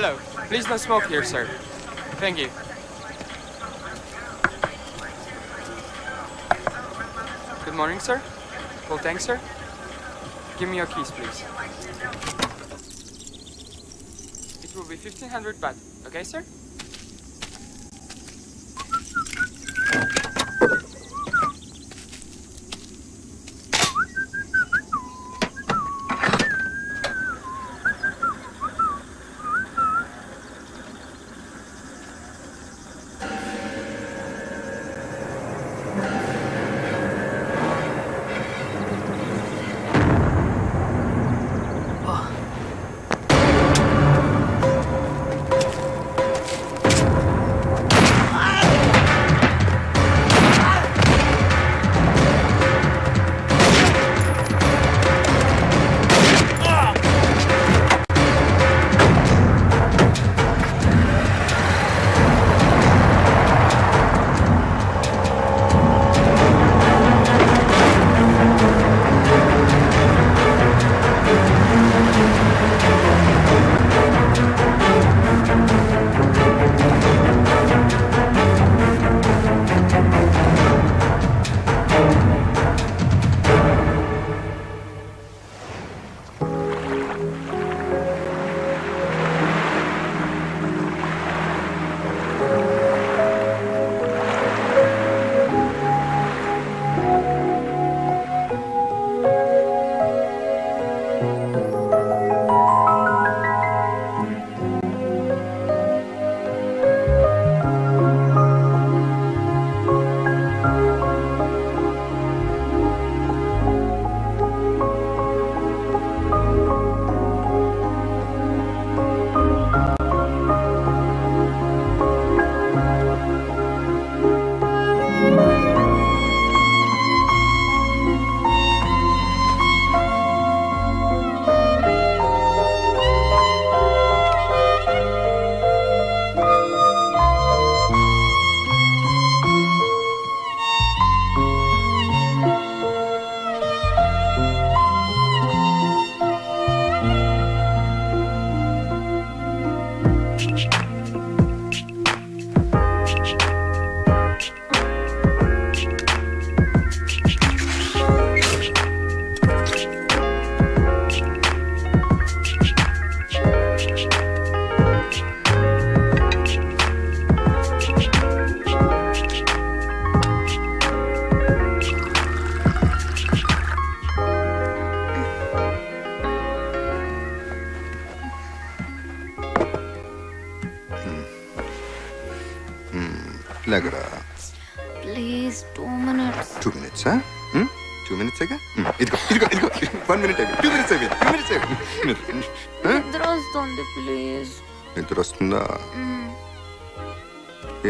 hello. Please no smoke here, sir. Thank you. Good morning, sir. Well, thanks, sir. Give me your keys, please. It will be 1,500 baht. Okay, sir? Lagra. Please, 2 minutes. 2 minutes, huh? 2 minutes aga? Idigo. 1 minute again. 2 minutes again. 2 minutes again. నిద్ర వస్తుంది please. నిద్ర వస్తుందా?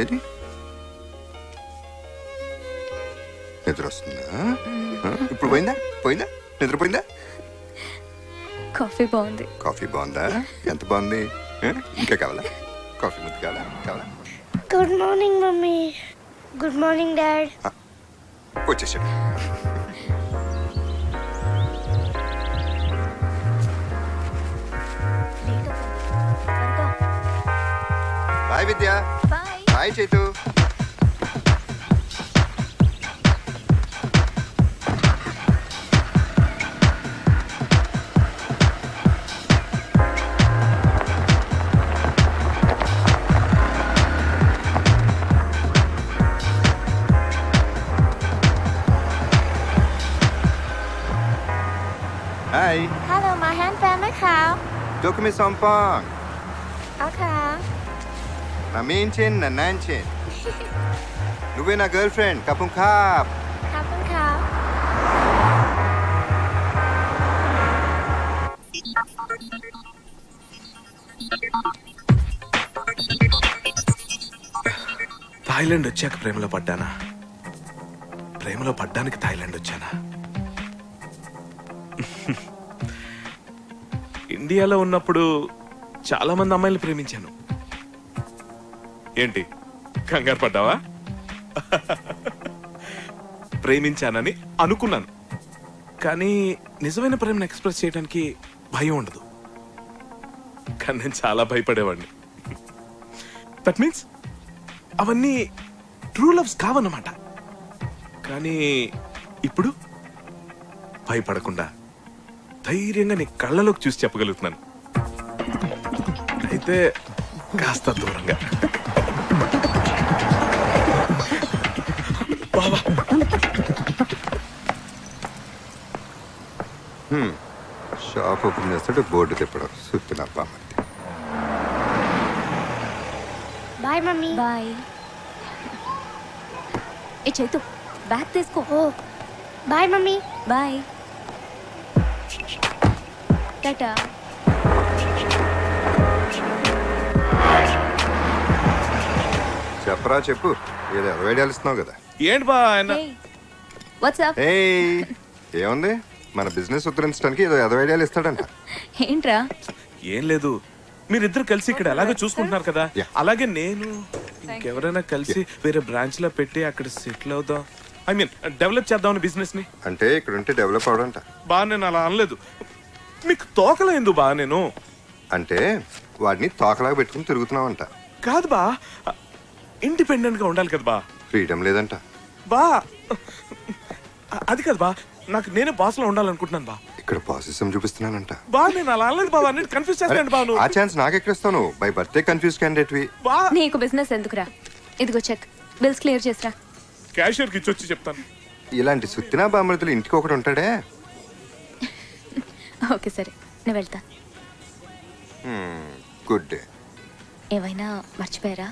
ఏది? నిద్ర వస్తుందా? ఇప్పుడు పోయిందా? నిద్రపోయిందా? Coffee బాగుంది. కాఫీ బాగుందా? ఎంత బాగుంది? ఇంకా కావాలా? కాఫీ ముద్దు కావాలా? Good morning mummy. Good morning dad. వచ్చేసాడు. Bye Vidya. Bye Chaitu. Hi. Hello, my handbag ไหมคะ Doku mi sompong. เอาค่ะ Na minchin na nanchin. నువ్వే నా గర్ల్ ఫ్రెండ్ కపుం కాప్. ขอบคุณค่ะ థాయిలాండ్ వచ్చాక ప్రేమలో పడ్డానా? ప్రేమలో పడ్డానికి థాయిలాండ్ వచ్చానా? ఇండియాలో ఉన్నప్పుడు చాలా మంది అమ్మాయిలు ప్రేమించాను. ఏంటి కంగారు పడ్డావా? ప్రేమించానని అనుకున్నాను, కానీ నిజమైన ప్రేమను ఎక్స్ప్రెస్ చేయడానికి భయం ఉండదు. కానీ నేను చాలా భయపడేవాడిని. దట్ మీన్స్ అవన్నీ ట్రూ లవ్స్ కావన్నమాట. కానీ ఇప్పుడు భయపడకుండా ధైర్యంగా నీ కళ్ళలోకి చూసి చెప్పగలుగుతున్నాను. అయితే కాస్త దూరంగా. బావా షాప్ ఓపెన్ చేస్తాడు, బోర్డు తిప్పడం సుత్తిన బామ్మర్ది. Bye mummy. బాయ్. ఏ చైతు బ్యాగ్ తీసుకో. ఓ బాయ్ మమ్మీ. బాయ్. టాటా. చెప్పరా చెప్పు, ఏదో ఐడియాలు ఇస్తున్నావు కదా. ఏంటి బా ఆయన వాట్సాప్. ఏయ్ ఏముంది, మన బిజినెస్ ఉద్ధరించడానికి ఏదో ఐడియాలు ఇస్తాడంట. ఏంట్రా? ఏం లేదు, మీరిద్దరు కలిసి ఇక్కడ ఎలాగో చూసుకుంటున్నారు కదా, Yeah. అలాగే నేను ఇంకెవరైనా కలిసి వేరే బ్రాంచ్ లో పెట్టి అక్కడ సెటిల్ అవుదాం, ఐ మీన్ డెవలప్ చేద్దామని బిజినెస్ ని. అంటే ఇక్కడ ఉంటే డెవలప్ అవడంట. బా నేను అలా అనలేదు, మీకు తోకలేదు బా. నేను అంటే వాడిని తోకలాగా పెట్టుకుని తిరుగుతున్నావంట. కాదు బా, ఇండిపెండెంట్ గా ఉండాలి కదా బా. ఫ్రీడమ్ లేదంట. బా అది కాదు బా, నాకు నేనే బాస్ లో ఉండాలనుకుంటున్నాను బా. ఇక్కడ పాసిజం చూపిస్తున్నానంట. బా నేను అలా అనలేదు బాబా, నేను కన్ఫ్యూజ్ చేస్తాను బా. ఆ ఛాన్స్ నాకెక్కడిస్తాను, బై బర్త్డే కన్ఫ్యూజ్ క్యాండిడేట్ వి. బా నీకు బిజినెస్ ఎందుకురా? ఇదిగో చెక్, బిల్స్ క్లియర్ చేసిరా. క్యాషియర్ కి ఇచ్చి వచ్చి చెప్తాను. ఇలాంటి సుత్తినా బామ్మర్తులు ఇంటికి ఒకటి ఉంటాడే. ఓకే సరే, నేను వెళ్తా. Good day. ఏమైనా మర్చిపోయారా?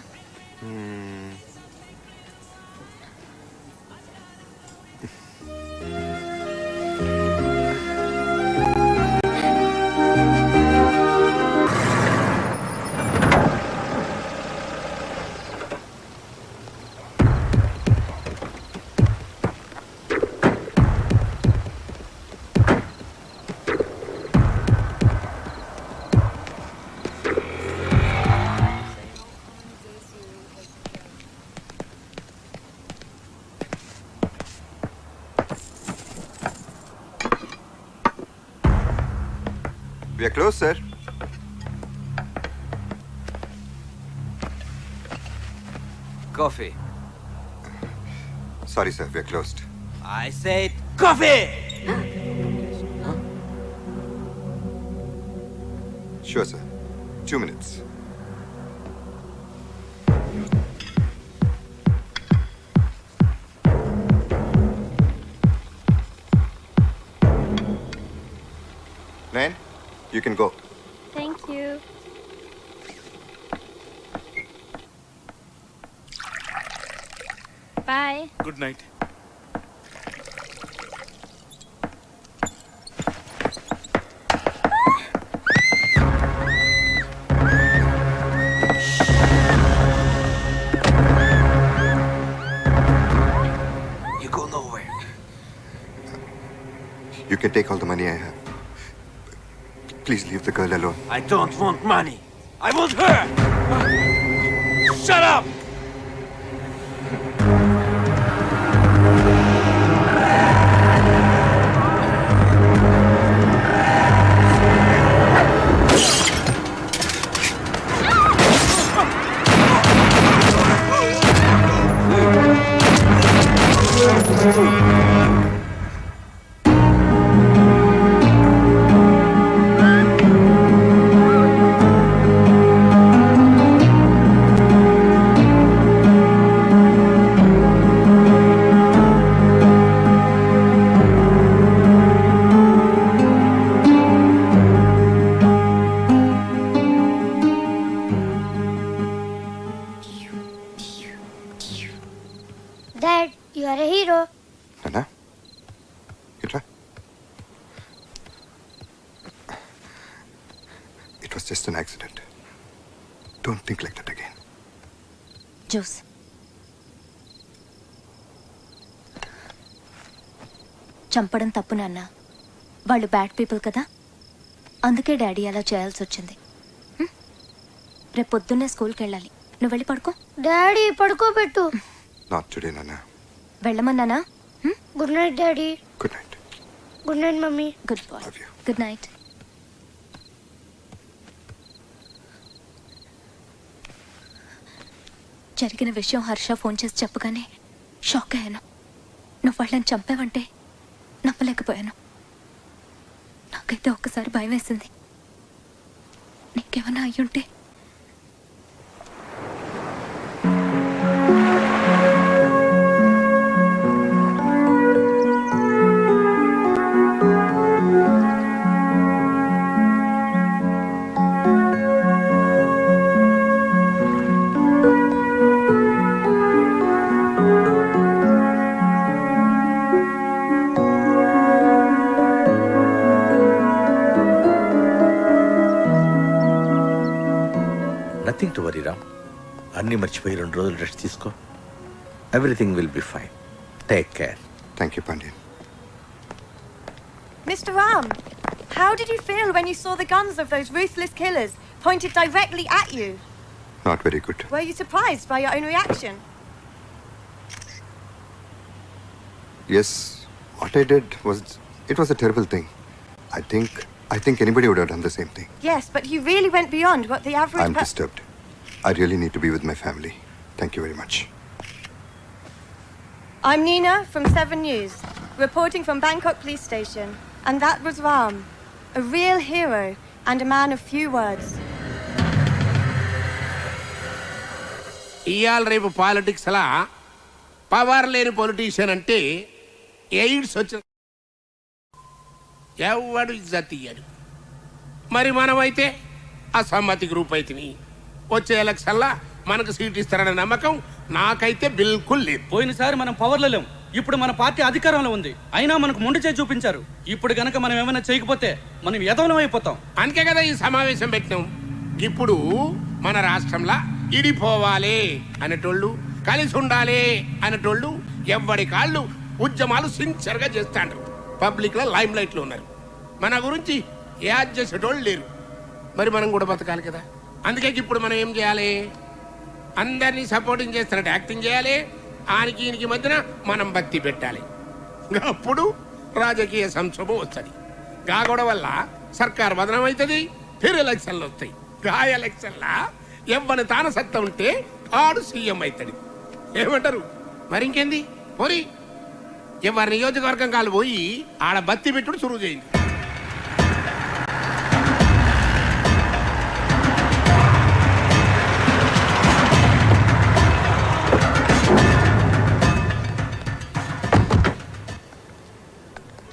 We are closed, sir. Coffee. Sorry, sir. We are closed. I said coffee! Sure, sir. 2 minutes. Nain, you can go. Thank you. Bye. Good night. You go nowhere. You can take all the money I have. Please leave the girl alone. I don't want money. I want her! Shut up! Dad, you are a hero. Nana? Itra? It was just an accident. Don't think like that again. Juice. చంపడం తప్పు నాన్న, వాళ్ళు bad people కదా, అందుకే daddy అలా చేయాల్సి వచ్చింది. రేపు పొద్దున్నే స్కూల్కి వెళ్ళాలి, నువ్వు వెళ్ళి పడుకో. డాడీ పడుకోబెట్టు. Not today, Nana. వెళ్ళమన్నానా? Good night daddy. Good night. Good night mummy. Good boy. Love you. Good night. జరిగిన విషయం హర్ష ఫోన్ చేసి చెప్పగానే షాక్ అయ్యాను. నువ్వు వాళ్ళని చంపావంటే నమ్మలేకపోయాను. నాకైతే ఒక్కసారి భయం వేసింది. నీకేమన్నా అయ్యుంటే. Nothing to worry Ram. అన్నీ మర్చిపోయి 2 రోజులు రెస్ట్ తీసుకో. Everything will be fine. Take care. Thank you, Pandyan. Mr. Ram, how did you feel when you saw the guns of those ruthless killers pointed directly at you? Not very good. Were you surprised by your own reaction? Yes, what I did was a terrible thing. I think anybody would have done the same thing. Yes, but you really went beyond what the average I'm disturbed. I really need to be with my family. Thank you very much. I'm Nina from 7 News, reporting from Bangkok Police Station. And that was Ram, a real hero and a man of few words. ఇయాల రేపు politics అలా power లేని politician అంటే AIDS వచ్చిన ఎవడు ఇజ్జత్ ఇయ్యడు. మరి మనమైతే అసమ్మతి గ్రూప్ అయితేని వచ్చే ఎలక్షన్లా మనకు సీట్ ఇస్తారనే నమ్మకం నాకైతే బిల్కుల్ లేదు. పోయినసారి మనం పవర్లో లేం, ఇప్పుడు మన పార్టీ అధికారంలో ఉంది. అయినా మనకు మొండి చేయి చూపించారు. ఇప్పుడు గనక మనం ఏమైనా చేయకపోతే మనం యదవలం అయిపోతాం. అందుకే కదా ఈ సమావేశం పెట్టినాం. ఇప్పుడు మన రాష్ట్రంలో ఇడిపోవాలి అనేటోళ్ళు, కలిసి ఉండాలి అనేటోళ్ళు ఎవ్వడి కాళ్ళు ఉద్యమాలు సిన్సియర్గా చేస్తాండ్రు. పబ్లిక్ లో లైమ్ లైట్ లో ఉన్నారు. మన గురించి యాడ్ చేసేటోళ్ళు లేరు. మరి మనం కూడా బతకాలి కదా. అందుకే ఇప్పుడు మనం ఏం చేయాలి? అందరినీ సపోర్టింగ్ చేస్తున్నట్టు యాక్టింగ్ చేయాలి. ఆనికి ఈయనకి మధ్యన మనం భక్తి పెట్టాలి. అప్పుడు రాజకీయ సంక్షోభం వస్తుంది. గాగొడ వల్ల సర్కార్ బదనం అవుతుంది. ఫిర్ ఎలక్షన్లు వస్తాయి. గా ఎలక్షన్లా ఎవ్వని తాన సత్తా ఉంటే ఆడు సీఎం అవుతాడు. ఏమంటారు? మరి ఇంకేంది పోరి, ఎవరి నియోజకవర్గం కాలు పోయి ఆడ బత్తి పెట్టుడు సురువు చేయింది.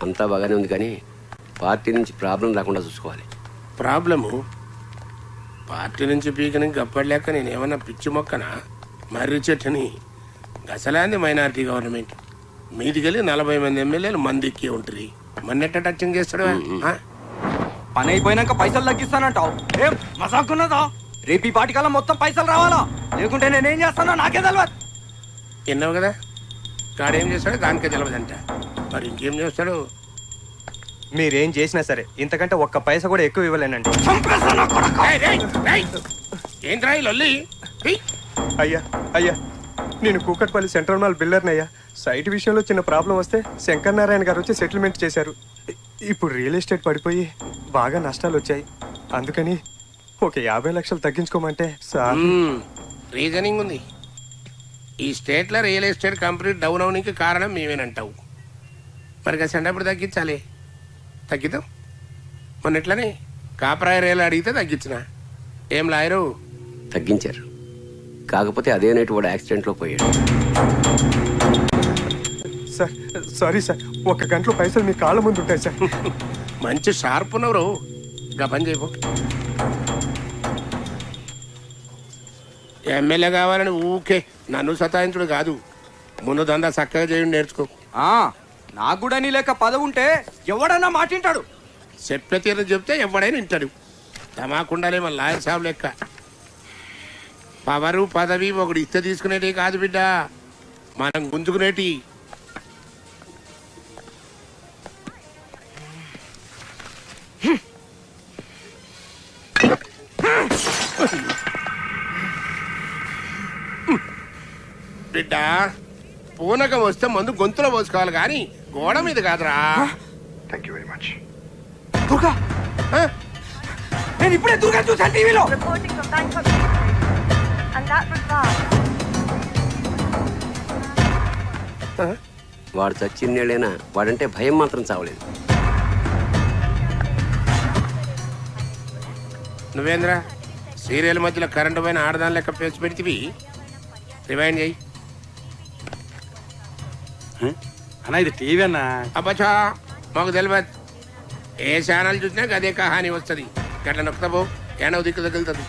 అంతా బాగానే ఉంది కానీ పార్టీ నుంచి ప్రాబ్లం రాకుండా చూసుకోవాలి. ప్రాబ్లము పార్టీ నుంచి పీకని గప్పలేక నేనేమన్నా పిచ్చి మొక్కనా? మర్రి చెట్టుని గసలాంది మైనారిటీ గవర్నమెంట్ మీదికెళ్ళి 40 మంది ఎమ్మెల్యేలు మంది ఎక్కి ఉంటుంది. మన్నెట్ట టచింగ్ చేస్తాడు. పని అయిపోయినాక పైసలు తగ్గిస్తానంటావు. ఏం మసాకున్నదా? రేపు ఈ పాటికల్లా మొత్తం పైసలు రావాలా, లేకుంటే నేనేం చేస్తానో నాకే తెలియదు. విన్నావు కదా, కాడేం చేస్తాడో దానికే తెలియదంట. మరి ఇంకేం చేస్తాడు? మీరేం చేసినా సరే ఇంతకంటే ఒక్క పైసా కూడా ఎక్కువ ఇవ్వలేనండి. ఏంద్రా ఈ లొల్లి? అయ్యా అయ్యా, నేను కూకట్పల్లి సెంట్రల్ మాల్ బిల్డర్ని అయ్యా. సైట్ విషయంలో చిన్న ప్రాబ్లం వస్తే శంకర్ నారాయణ గారు వచ్చి సెటిల్మెంట్ చేశారు. ఇప్పుడు రియల్ ఎస్టేట్ పడిపోయి బాగా నష్టాలు వచ్చాయి. అందుకని ఒక 50 లక్షలు తగ్గించుకోమంటే సార్. రీజనింగ్ ఉంది. ఈ స్టేట్లో రియల్ ఎస్టేట్ కంపెనీ డౌన్ అవడానికి కారణం మేమేనంటావు. మరి కసండి అప్పుడు తగ్గించాలి. తగ్గిద్దాం. మొన్న ఎట్లనే కాపరాయ రేలు అడిగితే తగ్గించిన. ఏం లాయరు? తగ్గించారు. కాకపోతే అదే నైట్ వాడు యాక్సిడెంట్లో పోయాడు. సార్ సారీ సార్, 1 గంటలో పైసలు మీ కాళ్ళ ముందు ఉంటాయి సార్. మంచి షార్ప్ ఉన్నవరు. గా పని చేయబో. ఎమ్మెల్యే కావాలని ఊకే నన్ను సతాయించుడు కాదు. ముందు దందా చక్కగా చేయండి, నేర్చుకో. నాకు కూడా నీ లెక్క పదవి ఉంటే ఎవడన్నా మాటింటాడు. చెప్పే తీరు చెప్తే ఎవడైనా వింటాడు. తమాకుండాలే మన లాయర్ సాబ్ లెక్క. పవరు పదవి ఒకటి ఇస్తే తీసుకునేటి కాదు బిడ్డ, మనం గుంజుకునేటి. బిడ్డ పూనకం వస్తే మందు గొంతులో పోసుకోవాలి కానీ గోడ మీద కాదురా. Thank you very much. Durga, నేను ఇప్పుడే దుర్గా చూసాను టీవీలో. Reporting from Bangkok Police Station. And that was Ram, వాడు చచ్చిన్నేళ్ళైనా వాడంటే భయం మాత్రం చావలేదు. నువ్వేంద్ర సీరియల్ మధ్యలో కరెంటు పైన ఆడదాని లెక్క పేసి పెడితివి. రివైండ్ చేయి. అన్నా ఇది టీవీ అన్నా. అబ్బచ్చా మాకు తెలియదు. ఏ ఛానల్ చూసినా అదే కహాని వస్తుంది. గట్ల నొక్కుతాబో ఏడవ దిక్కు తగులుతుంది.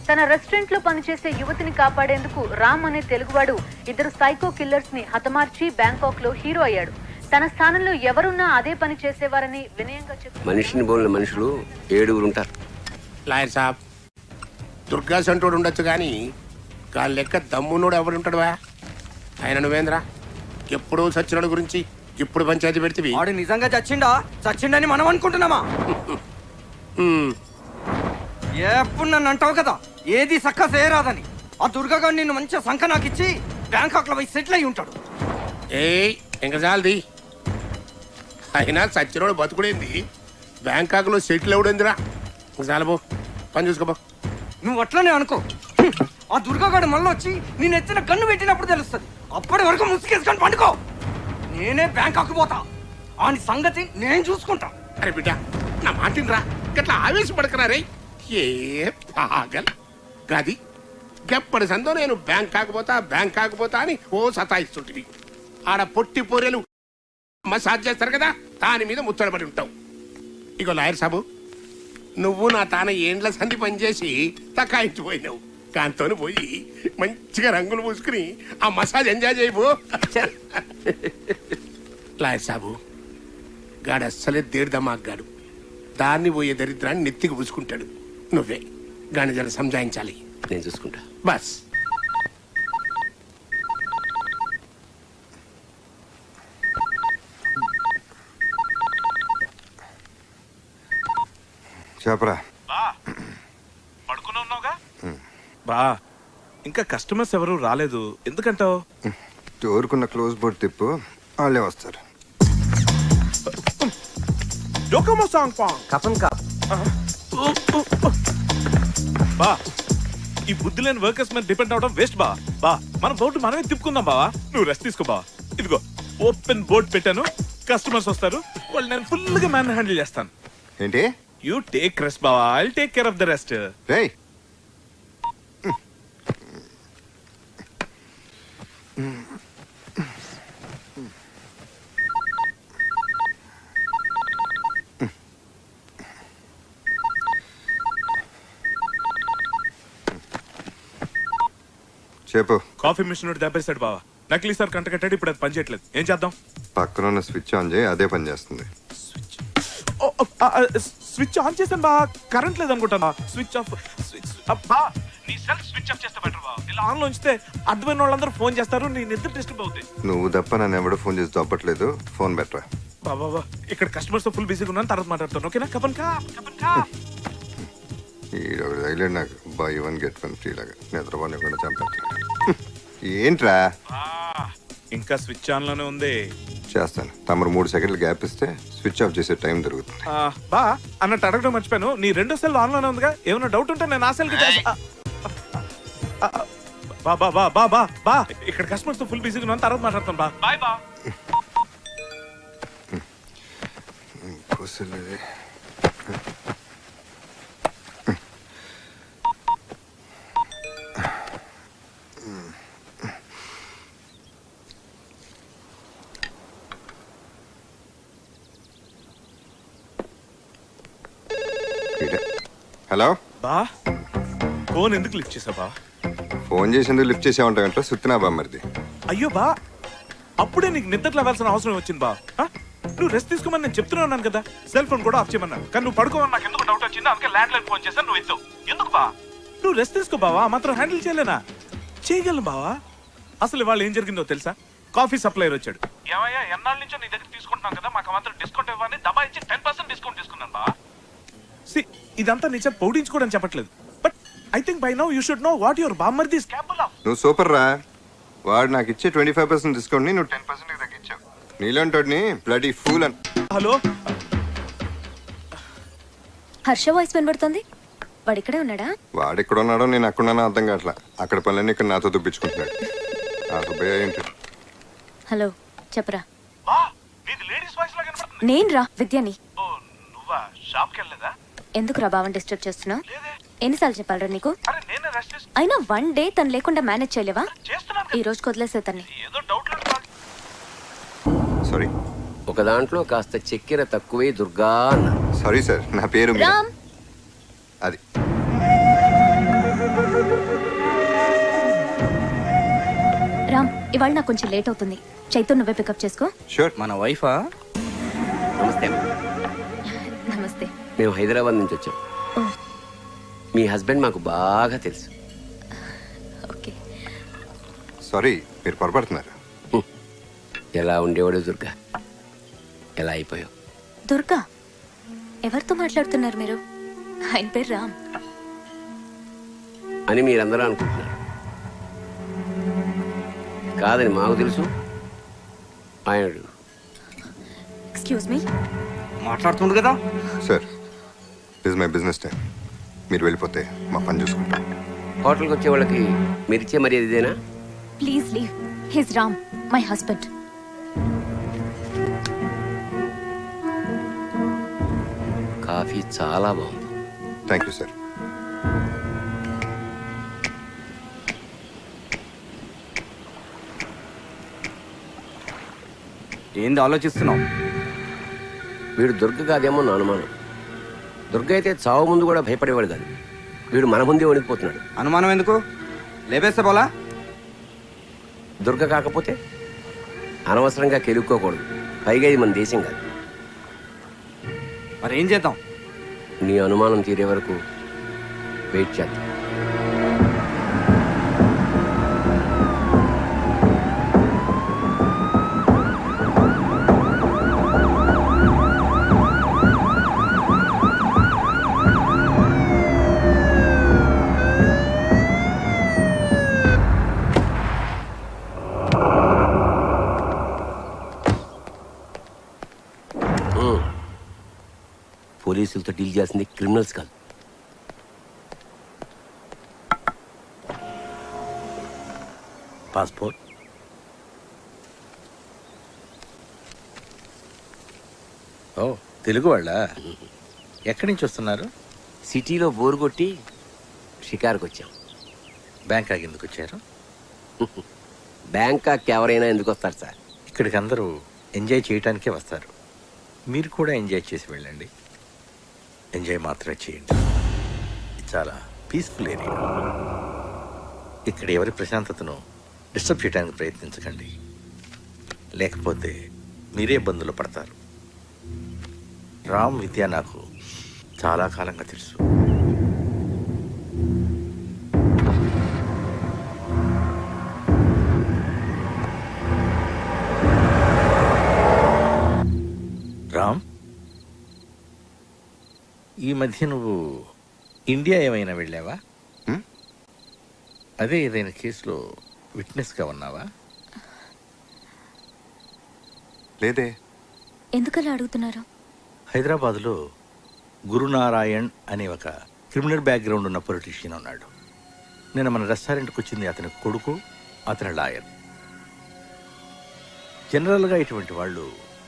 తన రెస్టారెంట్ లో పనిచేసే యువతిని కాపాడేందుకు రామ్ అనే తెలుగువాడు ఇద్దరు సైకో కిల్లర్స్ ని హతమార్చి బ్యాంకాక్ లో హీరో అయ్యాడు. తన స్థానంలో ఎవరున్నా అదే పని చేసేవారని వినయంగా చెప్పారు. మనిషిని బోలిన మనుషులు 7 ఉంటారు. లాయర్ సాబ్, దుర్గా సంటోడు ఉండొచ్చు కానీ గాలి లెక్క దమ్మునోడు ఎవడుంటాడువా? ఆయన నువ్వేంద్రా ఎప్పుడూ సచ్చినోడు గురించి ఇప్పుడు పంచాయతీ పెడితే వాడు నిజంగా చచ్చిండని మనం అనుకుంటున్నామా? ఎప్పుడు నన్ను అంటావు కదా ఏది సక్క చేయరాదని. ఆ దుర్గాగాడు నిన్ను మంచిగా సంఖ నాకిచ్చి బ్యాంకాక్ లో పోయి సెటిల్ అయి ఉంటాడు. ఏయ్ ఇంకా చాలది. అయినా సచ్చినోడు బతుకుడేంది, బ్యాంకాక్ లో సెటిల్ ఎవడేందిరా? ఇంక చాలబో, పని చూసుకోబో. నువ్వు అట్లనే అనుకో. ఆ దుర్గాగాడు మళ్ళీ వచ్చి నేను ఎత్తిన కన్ను పెట్టినప్పుడు తెలుస్తుంది. అప్పటి వరకు ముసుకేసుకొని పండుకో. నేనే బ్యాంకాక్ పోతా. ఆని సంగతి నేను చూసుకుంటా. అరే బిడ్డ నా మాటినరా, గట్లా ఆవేశపడకరా. ఏ పాగల్ గది గప్పటి సందో నేను బ్యాంకాక్ పోతా అని ఓ సతాయిస్తుంటివి. ఆడ పొట్టి పొరెలు మసాజ్ చేస్తారు కదా, దాని మీద ముచ్చటపడి ఉంటావు. ఇగో లాయర్ సాబు, నువ్వు నా తాన ఏండ్ల సంధి పనిచేసి తకాయించిపోయినావు. దాంతో పోయి మంచిగా రంగులు పూసుకుని ఆ మసాజ్ ఎంజాయ్ చేయబో. లాయర్ సాబు, గాడు అస్సలే దేడిదమాగ్గాడు. దాన్ని పోయే దరిద్రాన్ని నెత్తికి పూసుకుంటాడు. నువ్వే గాని జర సంజాయించాలి. నేను చూసుకుంటా. బస్ చెప్పరా. పడుకుని ఉన్నావుగా బా. ఇంకా కస్టమర్స్ ఎవరు రాలేదు ఎందుకంటావు? డోర్కున్న క్లోజ్ బోర్డ్ తిప్పు, వాళ్ళే వస్తారు. డోకమో సాంగ్ పాంగ్ కపన్ కాప్. బా, ఈ బుద్ధి లేని వర్కర్స్ మీద డిపెండ్ అవడం వేస్ట్ బా. బా మన బోర్డు మనమే తిప్పుకుందాం బావా. నువ్వు రెస్ట్ తీసుకో బా. ఇదిగో ఓపెన్ బోర్డు పెట్టాను, కస్టమర్స్ వస్తారు, వాళ్ళు నేను ఫుల్ గా మ్యాన్ హ్యాండిల్ చేస్తాను. ఏంటి? యూ టేక్ రెస్ట్ బావా, I'll take care of the rest. రేయ్ చెప్పు. కాఫీ మిషన్ దెబ్బేశాడు బావా. నకిలీ సార్ కంట కట్టాడు, ఇప్పుడు అది పనిచేయట్లేదు. ఏం చేద్దాం? పక్కన ఉన్న స్విచ్ ఆన్ చేయి, అదే పని చేస్తుంది. స్విచ్ ఆన్ చేశాను బా, కరెంట్ లేదు అనుకుంటాను. స్విచ్ ఆఫ్ బా. నీ సెల్ స్విచ్ ఆఫ్ చేస్తే బెటర్ బా. ఇలా ఆన్ లో ఉంచితే అడ్వైన వాళ్ళందరూ ఫోన్ చేస్తారు, నీ నిద్ర డిస్టర్బ్ అవుతాయి. నువ్వు తప్ప నన్ను ఎవడో ఫోన్ చేసి తప్పట్లేదు. ఫోన్ బెటరా. బాబా ఇక్కడ కస్టమర్స్ తో ఫుల్ బిజీగా ఉన్నాను, తర్వాత మాట్లాడతాను. ఓకేనా? కపన్ కా కపన్ కా. ఈడొకటి తగిలేడు నాకు, బై 1 get 1 ఫ్రీ లాగా. నిద్రపోని కూడా చంపేస్తాను. ఏంట్రా? ఇంకా స్విచ్ ఆన్ లోనే ఉంది. చేస్తాను. తమరు 3 సెకండ్లు గ్యాప్ ఇస్తే స్విచ్ ఆఫ్ చేసే టైం దొరుకుతుంది. బా అన్నట్టు అడగడం మర్చిపోయాను, నీ రెండో సెల్ ఆన్ లోనే ఉందిగా. ఏమైనా డౌట్ ఉంటే నేను ఆ సెల్ కి బా బా బా బా బా బా. ఇక్కడ కస్టమర్స్ తో ఫుల్ బిజీగా ఉన్నాను, తర్వాత మాట్లాడతాను బా. బాయ్ బా. హలో బా, ఫోన్ ఎందుకు లిఫ్ట్ చేసావు బా? ఫోన్ చేసేందుకు లిఫ్ట్ చేసే ఉంటాయంట. సుత్తినా బా మరిది. అయ్యో బా, అప్పుడే నీకు నిద్ర లేవాల్సిన అవసరం వచ్చింది బా. నువ్వు రెస్ట్ తీసుకోమని నేను చెప్తున్నాను కదా. సెల్ ఫోన్ కూడా ఆఫ్ చేయమన్నాను, కానీ నువ్వు పడుకోమని నాకు ఎందుకు డౌట్ వచ్చింది. అందుకే ల్యాండ్ లైన్ ఫోన్ చేశాను, నువ్వు ఎత్తు. ఎందుకు బా? నువ్వు రెస్ట్ తీసుకో బావా, మాత్రం హ్యాండిల్ చేయలేనా? చేయగలను బావా. అసలు వాళ్ళు ఏం జరిగిందో తెలుసా? కాఫీ సప్లైర్ వచ్చాడు. ఏమయ్యా ఎన్నాళ్ళ నుంచో నీ దగ్గర తీసుకుంటున్నాం కదా, మాకు మాత్రం డిస్కౌంట్ ఇవ్వని దబా ఇచ్చి 10% డిస్కౌంట్ తీసుకున్నాను బా. ఇదంతా నిజం పౌడించుకోవడం చెప్పట్లేదు, but I think by now you should know what your బామ్మర్ది ఇస్ కేపబుల్ ఆఫ్. నువ్వు సూపర్ రా. వాడు నాకు ఇచ్చే 25% డిస్కౌంట్ ని నువ్వు 10% తగ్గించావు. నీలాంటోడిని బ్లడీ ఫూల్ అని. హలో, హర్ష వాయిస్ వినబడుతుంది. వాడు ఇక్కడే ఉన్నాడా? వాడు ఎక్కడ ఉన్నాడో నేను అక్కడున్నానో అర్థం కావట్లా. అక్కడ పనులన్నీ ఇక్కడ నాతో దుప్పించుకుంటున్నాడు. ఆ సుబ్బయ్య ఏంటి? హలో, చెప్పరా. బా నీది లేడీస్ వాయిస్ లాగా వినపడుతుంది. నేను రా విద్యని. ఓ నువ్వా? షాప్కి వెళ్ళలేదా? ఎందుకురా బావని డిస్టర్బ్ చేస్తున్నావు? ఎన్నిసార్లు చెప్పాలరా నీకు? అరే నేనే రెస్ట్ చేసి అయినా 1 డే తను లేకుండా మేనేజ్ చేయలేవా? చేస్తున్నాను. ఈ రోజుకి వదిలేసే తన్ని. ఏదో డౌట్ సారీ ఒక దాంట్లో కాస్త చక్కెర తక్కువే దుర్గా అన్న. సారీ సార్, నా పేరు మీనా. రామ్, అది రామ్, ఇవాళ నాకు కొంచెం లేట్ అవుతుంది. చైతన్ నువ్వే పికప్ చేసుకో. షూర్. మన వైఫా? నమస్తే. నమస్తే. మేము హైదరాబాద్ నుంచి వచ్చాం. ఓ, మీ హస్బెండ్ మాకు బాగా తెలుసు. ఓకే. సారీ, మీరు పొరపడుతున్నారు. ఎలా ఉండేవాడు దుర్గా, ఎలా అయిపోయావు? దుర్గా? ఎవరితో మాట్లాడుతున్నారు మీరు? ఆయన పేరు రామ్. అని మీరందరూ అనుకుంటున్నారు. కాదని మాకు తెలుసు. ఆయన ఎక్స్క్యూజ్ మీ. మాట్లాడుతుండు కదా. Sir, this my business time. మీరు వెళ్ళిపోతే మా పని చూసుకుంటాం. హోటల్కి వచ్చే వాళ్ళకి మీరిచ్చే మర్యాద ఇదేనా? Please leave. His Ram, my husband. Coffee చాలా బాగుంది. Thank you sir. ఏంది ఆలోచిస్తున్నావు? వీడు దుర్గ కాదేమో నా అనుమానం. దుర్గ అయితే చావు ముందు కూడా భయపడేవాడు కాదు. వీడు మన ముందే వణికిపోతున్నాడు. అనుమానం ఎందుకు? లేపేస్తే పోలా? దుర్గ కాకపోతే అనవసరంగా కెలుక్కోకూడదు. పైగా ఇది మన దేశం కాదు. మరి ఏం చేద్దాం? నీ అనుమానం తీరే వరకు వెయిట్ చేద్దాం. పోలీసులతో డీల్ చేసింది క్రిమినల్స్ కాదు. పాస్పోర్ట్. ఓ, తెలుగు వాళ్ళ? ఎక్కడి నుంచి వస్తున్నారు? సిటీలో బోరు కొట్టి షికారుకు వచ్చాం. బ్యాంకాక్ ఎందుకు వచ్చారు? బ్యాంకాక్ ఎవరైనా ఎందుకు వస్తారు సార్? ఇక్కడికి అందరూ ఎంజాయ్ చేయడానికే వస్తారు. మీరు కూడా ఎంజాయ్ చేసి వెళ్ళండి. ఎంజాయ్ మాత్రమే చేయండి. ఇది చాలా పీస్ఫుల్ ఏరియా. ఇక్కడ ఎవరి ప్రశాంతతను డిస్టర్బ్ చేయడానికి ప్రయత్నించకండి, లేకపోతే మీరే ఇబ్బందులు పడతారు. రామ్ విద్య నాకు చాలా కాలంగా తెలుసు. రామ్, ఈ మధ్య నువ్వు ఇండియా ఏమైనా వెళ్ళావా? అదే ఏదైనా కేసులో విట్నెస్గా ఉన్నావా? లేదే. ఎందుకలా అడుగుతున్నారు? హైదరాబాదులో గురునారాయణ్ అనే ఒక క్రిమినల్ బ్యాక్గ్రౌండ్ ఉన్న పొలిటీషియన్ ఉన్నాడు. నేను మన రెస్టారెంట్కి వచ్చింది అతని కొడుకు, అతని లాయర్. జనరల్గా ఇటువంటి వాళ్ళు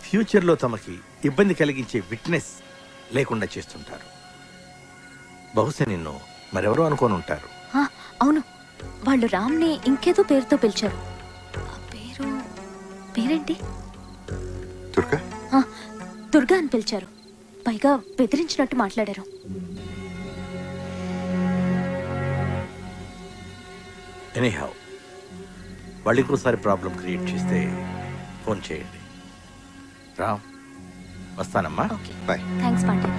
ఫ్యూచర్లో తమకి ఇబ్బంది కలిగించే విట్నెస్ లేకుండా చేస్తుంటారు. బహుశా నిన్ను మరెవరో అనుకోని ఉంటారు. ఆ, అవును, వాళ్ళు రామ్ని ఇంకేదో పేరుతో పిలిచారు. ఆ పేరేంటి? దుర్గా. ఆ, దుర్గా అని పిలిచారు. పైగా బెదిరించినట్టు మాట్లాడారు. ఎనీహౌ, వాళ్ళు ఇంకోసారి ప్రాబ్లం క్రియేట్ చేస్తే ఫోన్ చేయండి. రామ్, వస్తానమ్మా. Okay, bye. Thanks Pandey.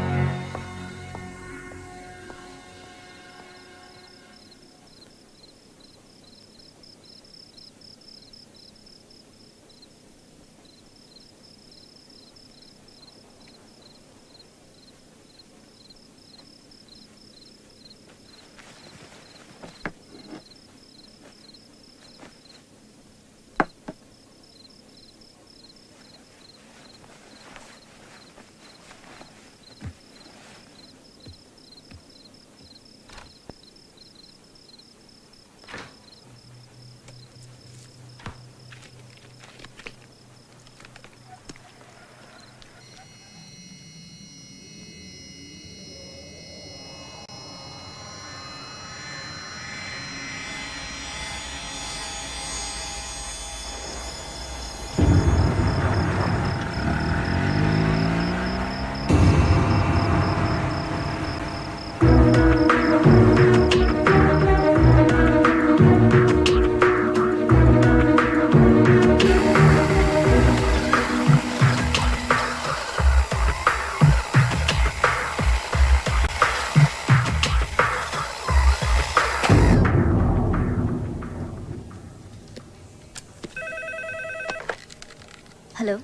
Hello?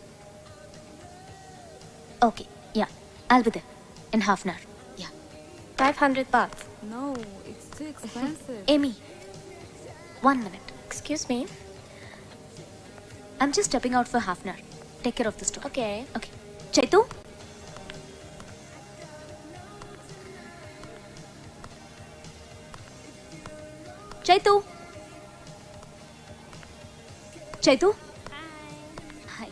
Okay, yeah. I'll be there in half an hour. Yeah. 500 baht. No, it's too expensive. Amy, 1 minute. Excuse me. I'm just stepping out for half an hour. Take care of the store. Okay. Okay. Chaitu? Chaitu? Chaitu? Hi.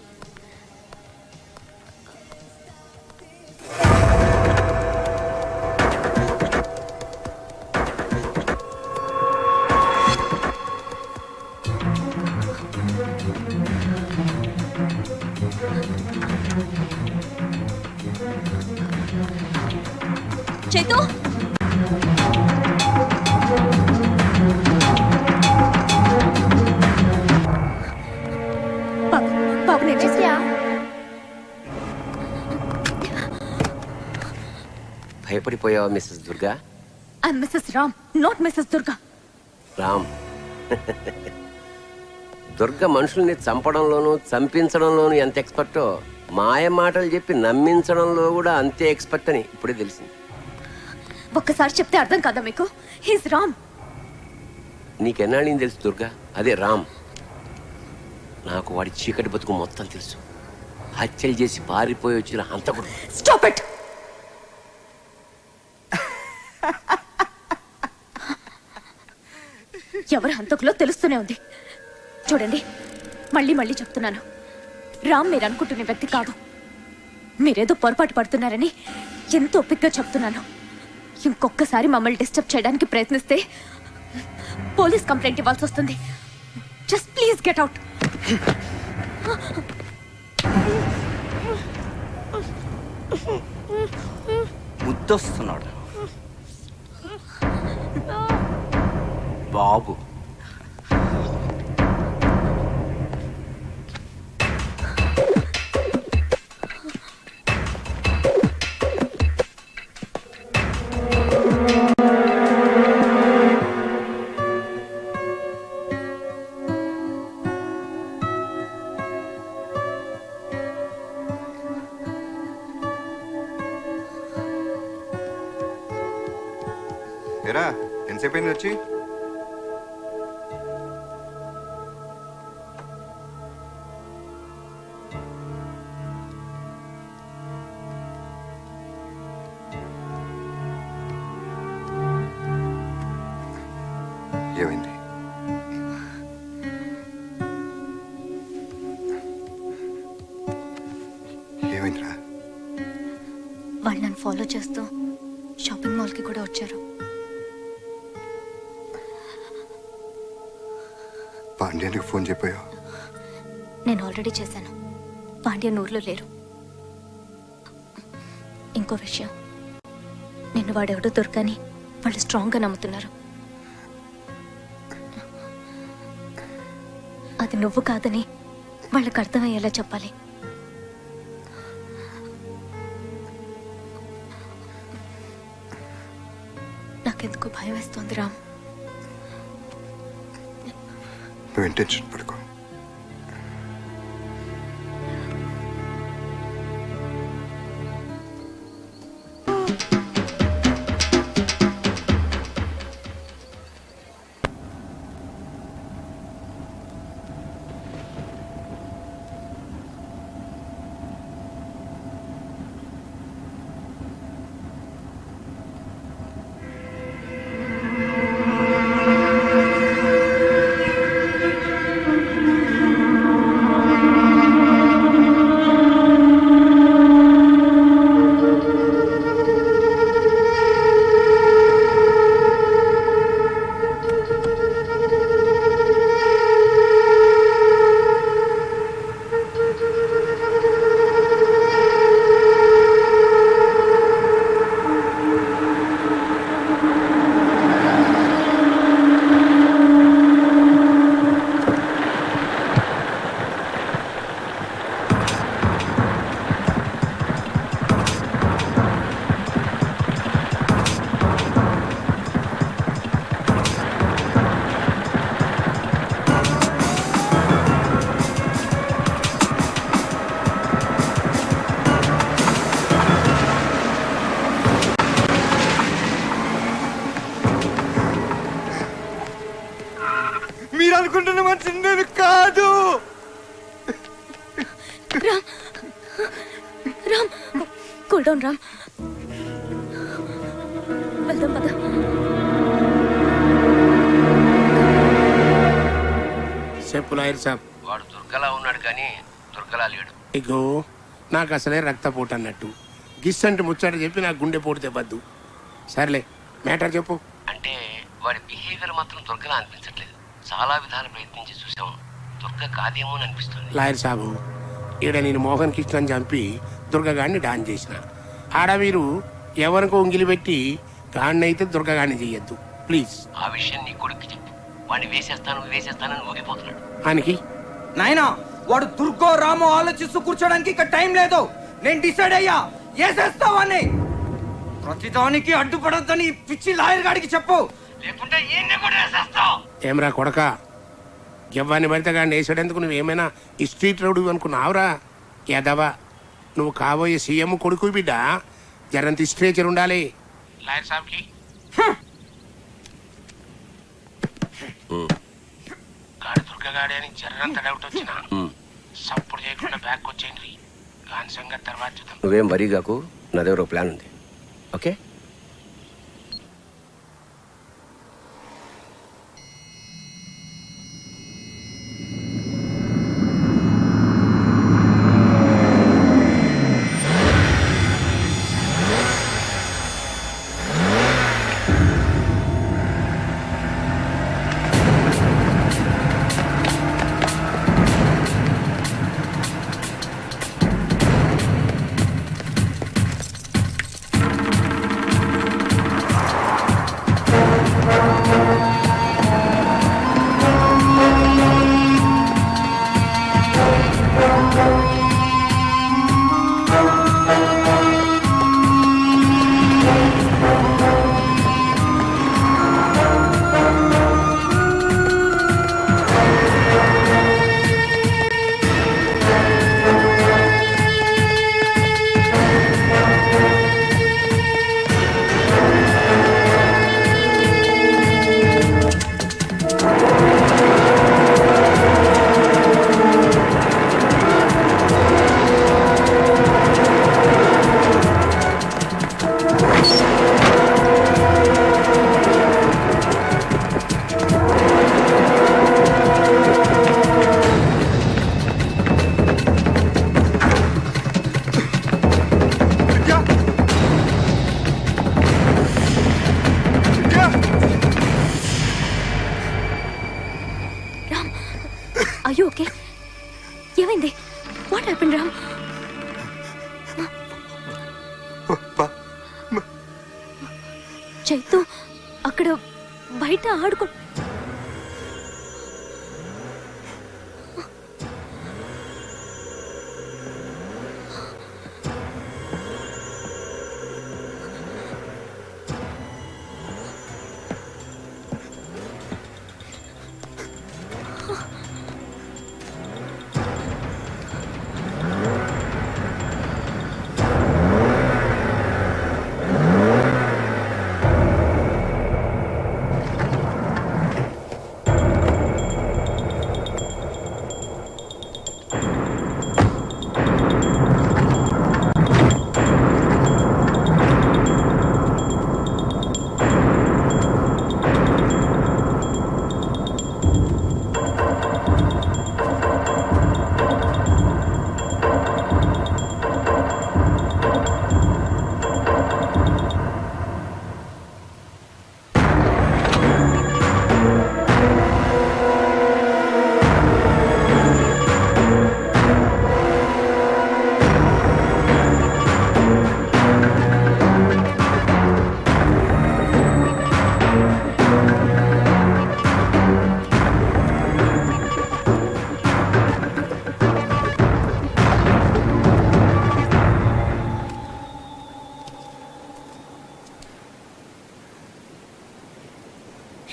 Chaitu? బాబు నేను Yeah. భయపడిపోయావా Mrs Durga? I'm Mrs Ram, not Mrs Durga. Ram Durga మనుషుల్ని చంపడంలోనూ చంపించడంలోనూ ఎంత ఎక్స్పర్టో మాయ మాటలు చెప్పి నమ్మించడంలో కూడా అంతే ఎక్స్పర్ట్ అని ఇప్పుడే తెలిసింది. ఒక్కసారి చెప్తే అర్థం కాదా మీకు? హీస్ రామ్. నీకెన్నాళ్ళని తెలుసు దుర్గా? అదే రామ్. నాకు వాడి చీకటి బతుకు మొత్తం తెలుసు. హత్యలు చేసి పారిపోయి వచ్చిన హంతకుడు. Stop it. ఎవరు హంతకులో తెలుస్తూనే ఉంది. చూడండి, మళ్ళీ మళ్ళీ చెప్తున్నాను, రామ్ మీరు అనుకుంటున్న వ్యక్తి కాదు. మీరేదో పొరపాటు పడుతున్నారని ఎంతో ఓపికగా చెప్తున్నాను. ఇంకొకసారి మమ్మల్ని డిస్టర్బ్ చేయడానికి ప్రయత్నిస్తే పోలీస్ కంప్లైంట్ ఇవ్వాల్సి వస్తుంది. Just please get out. ముద్దొస్తున్నాడు బాబు. ఎరా ఎంతసేపు అయింది వచ్చి? ఏమైంది? ఏమైందిరా? వాళ్ళు నన్ను ఫాలో చేస్తూ షాపింగ్ మాల్కి కూడా వచ్చారు. పాండ్యానికి ఫోన్ చెప్పాయో? నేను ఆల్రెడీ చేశాను. పాండ్యన్ ఊర్లో లేరు. ఇంకో విషయం, నిన్ను వాడెవడో దొరకని వాళ్ళు స్ట్రాంగ్గా నమ్ముతున్నారు. అది నువ్వు కాదని వాళ్ళకి అర్థమయ్యేలా చెప్పాలి. నాకెందుకు భయం వేస్తోంది రామ్. నువ్వు టెన్షన్ పడుకో. మీరు అనుకుంటున్న మనిషి నేను కాదు. రామ్ కూల్ డౌన్ రామ్, వెళ్దాం పద. చెప్పు లాయర్ సాబ్. వాడు దుర్గలా ఉన్నాడు కానీ దుర్గలా లేడు. ఇగో నాకు అసలే రక్తపోటు అన్నట్టు గిస్సంటి ముచ్చట చెప్పి నాకు గుండె పోటు తెవ్వద్దు. సర్లే మ్యాటర్ చెప్పు. అంటే వాడి బిహేవియర్ మాత్రం దుర్గలా అనిపించట్లేదు. చాలా విధాలు ప్రయత్నించి చూసాము, దుర్గ కాదేమో అని అనిపిస్తుంది. లాయర్ సాబు, ఈడ నేను మోహన్ కృష్ణని చంపి దుర్గగాడిని డాన్ చేసిన. ఆడ మీరు ఎవరికో ఉంగిలి పెట్టి గాడిని అయితే దుర్గగాడిని చెయ్యొద్దు ప్లీజ్. ఆ విషయం నీ కొడుక్కి చెప్పు. వాడిని వేసేస్తానని ఊగిపోతున్నాడు. ఆయనకి నాయనా వాడు దుర్గో రామో ఆలోచిస్తూ కూర్చోడానికి ఇక టైం లేదు. నేను డిసైడ్ అయ్యా, వేసేస్తావని. ప్రతిదానికి అడ్డుపడొద్దని పిచ్చి లాయర్ గాడికి చెప్పు, లేకుంటే ఈయన్ని కూడా వేసేస్తావు. ఏమరా కొడక, ఎవ్వని పడితే గాడిని వేసాడేందుకు నువ్వేమైనా ఈ స్ట్రీట్ రౌడీ అనుకున్నావురా? యాదవా, నువ్వు కాబోయే సీఎం కొడుకు బిడ్డ, జరంత స్ట్రేచర్ ఉండాలి. లాయర్ సాబ్కి గాడి దుర్గగాడి అని జర్రంత డౌట్ వచ్చిన సప్పుడు చేయకుండా బ్యాక్ వచ్చేయండి. గాని సంగతి తర్వాత చూద్దాం. నువ్వేం వరీ కాకు, నా దగ్గర ఒక ప్లాన్ ఉంది. ఓకే? అయ్యో ఓకే, ఏమైంది? What happened Ram? చైతు అక్కడ బయట ఆడుకో.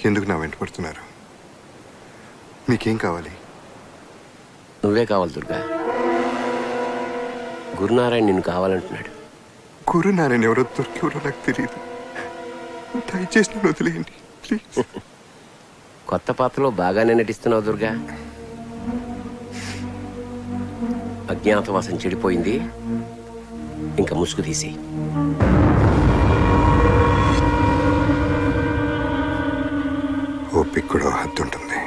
ఎందుకు నా వెంట పడుతున్నారు? మీకేం కావాలి? నువ్వే కావాలి దుర్గా. గురునారాయణ నిన్ను కావాలంటున్నాడు. గురునారాయణ ఎవరో దొరికెవరో నాకు తెలియదు. దయచేసి నన్ను వదిలేయండి ప్లీజ్. కొత్త పాత్రలో బాగానే నటిస్తున్నావు దుర్గా. అజ్ఞాతవాసం చెడిపోయింది, ఇంకా ముసుగు తీసి. ఓపిక కూడా హద్దు ఉంటుంది.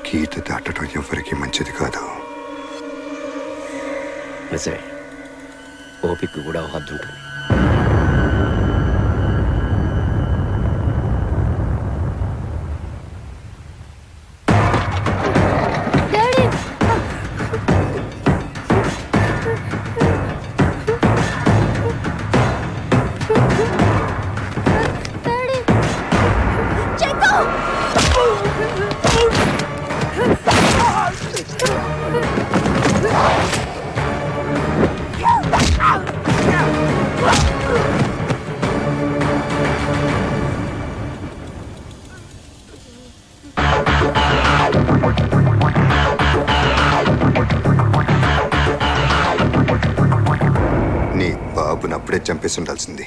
గీత దాటడం ఎవరికి మంచిది కాదు. నిజమే, ఓపిక కూడా హద్దు ఉంటుంది. నీ బాబుని అప్పుడే చంపేసి ఉండాల్సింది.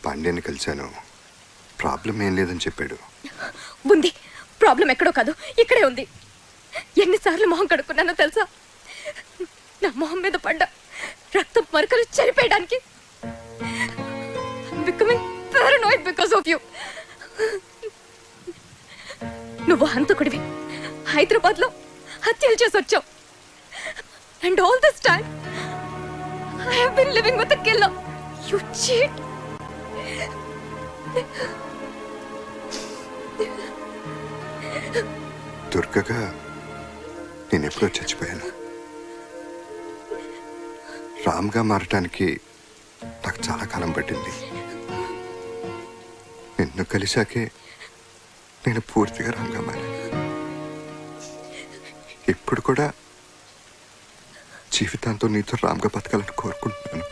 పాండ్యాన్ని కలిశాను. ప్రాబ్లం ఏం లేదని చెప్పాడు. ఉంది ప్రాబ్లం, ఎక్కడో కాదు ఇక్కడే ఉంది. ఎన్నిసార్లు మొహం కడుక్కున్నానో తెలుసా? నా మొహం మీద పడ్డ రక్తం మరకలు చెరిపేయడానికి. నువ్వు హంతకుడివి, హైదరాబాద్ లో హత్యలు చేసి వచ్చావు. And all this time I have been living with a killer. You cheat. దుర్గగా నేను ఎప్పుడో చచ్చిపోయాను. రామ్గా మారటానికి నాకు చాలా కాలం పట్టింది. నిన్ను కలిశాకే నేను పూర్తిగా రామ్గా మారాను. ఇప్పుడు కూడా జీవితాంతో నీతో రామ్గా బతకాలని కోరుకుంటున్నాను.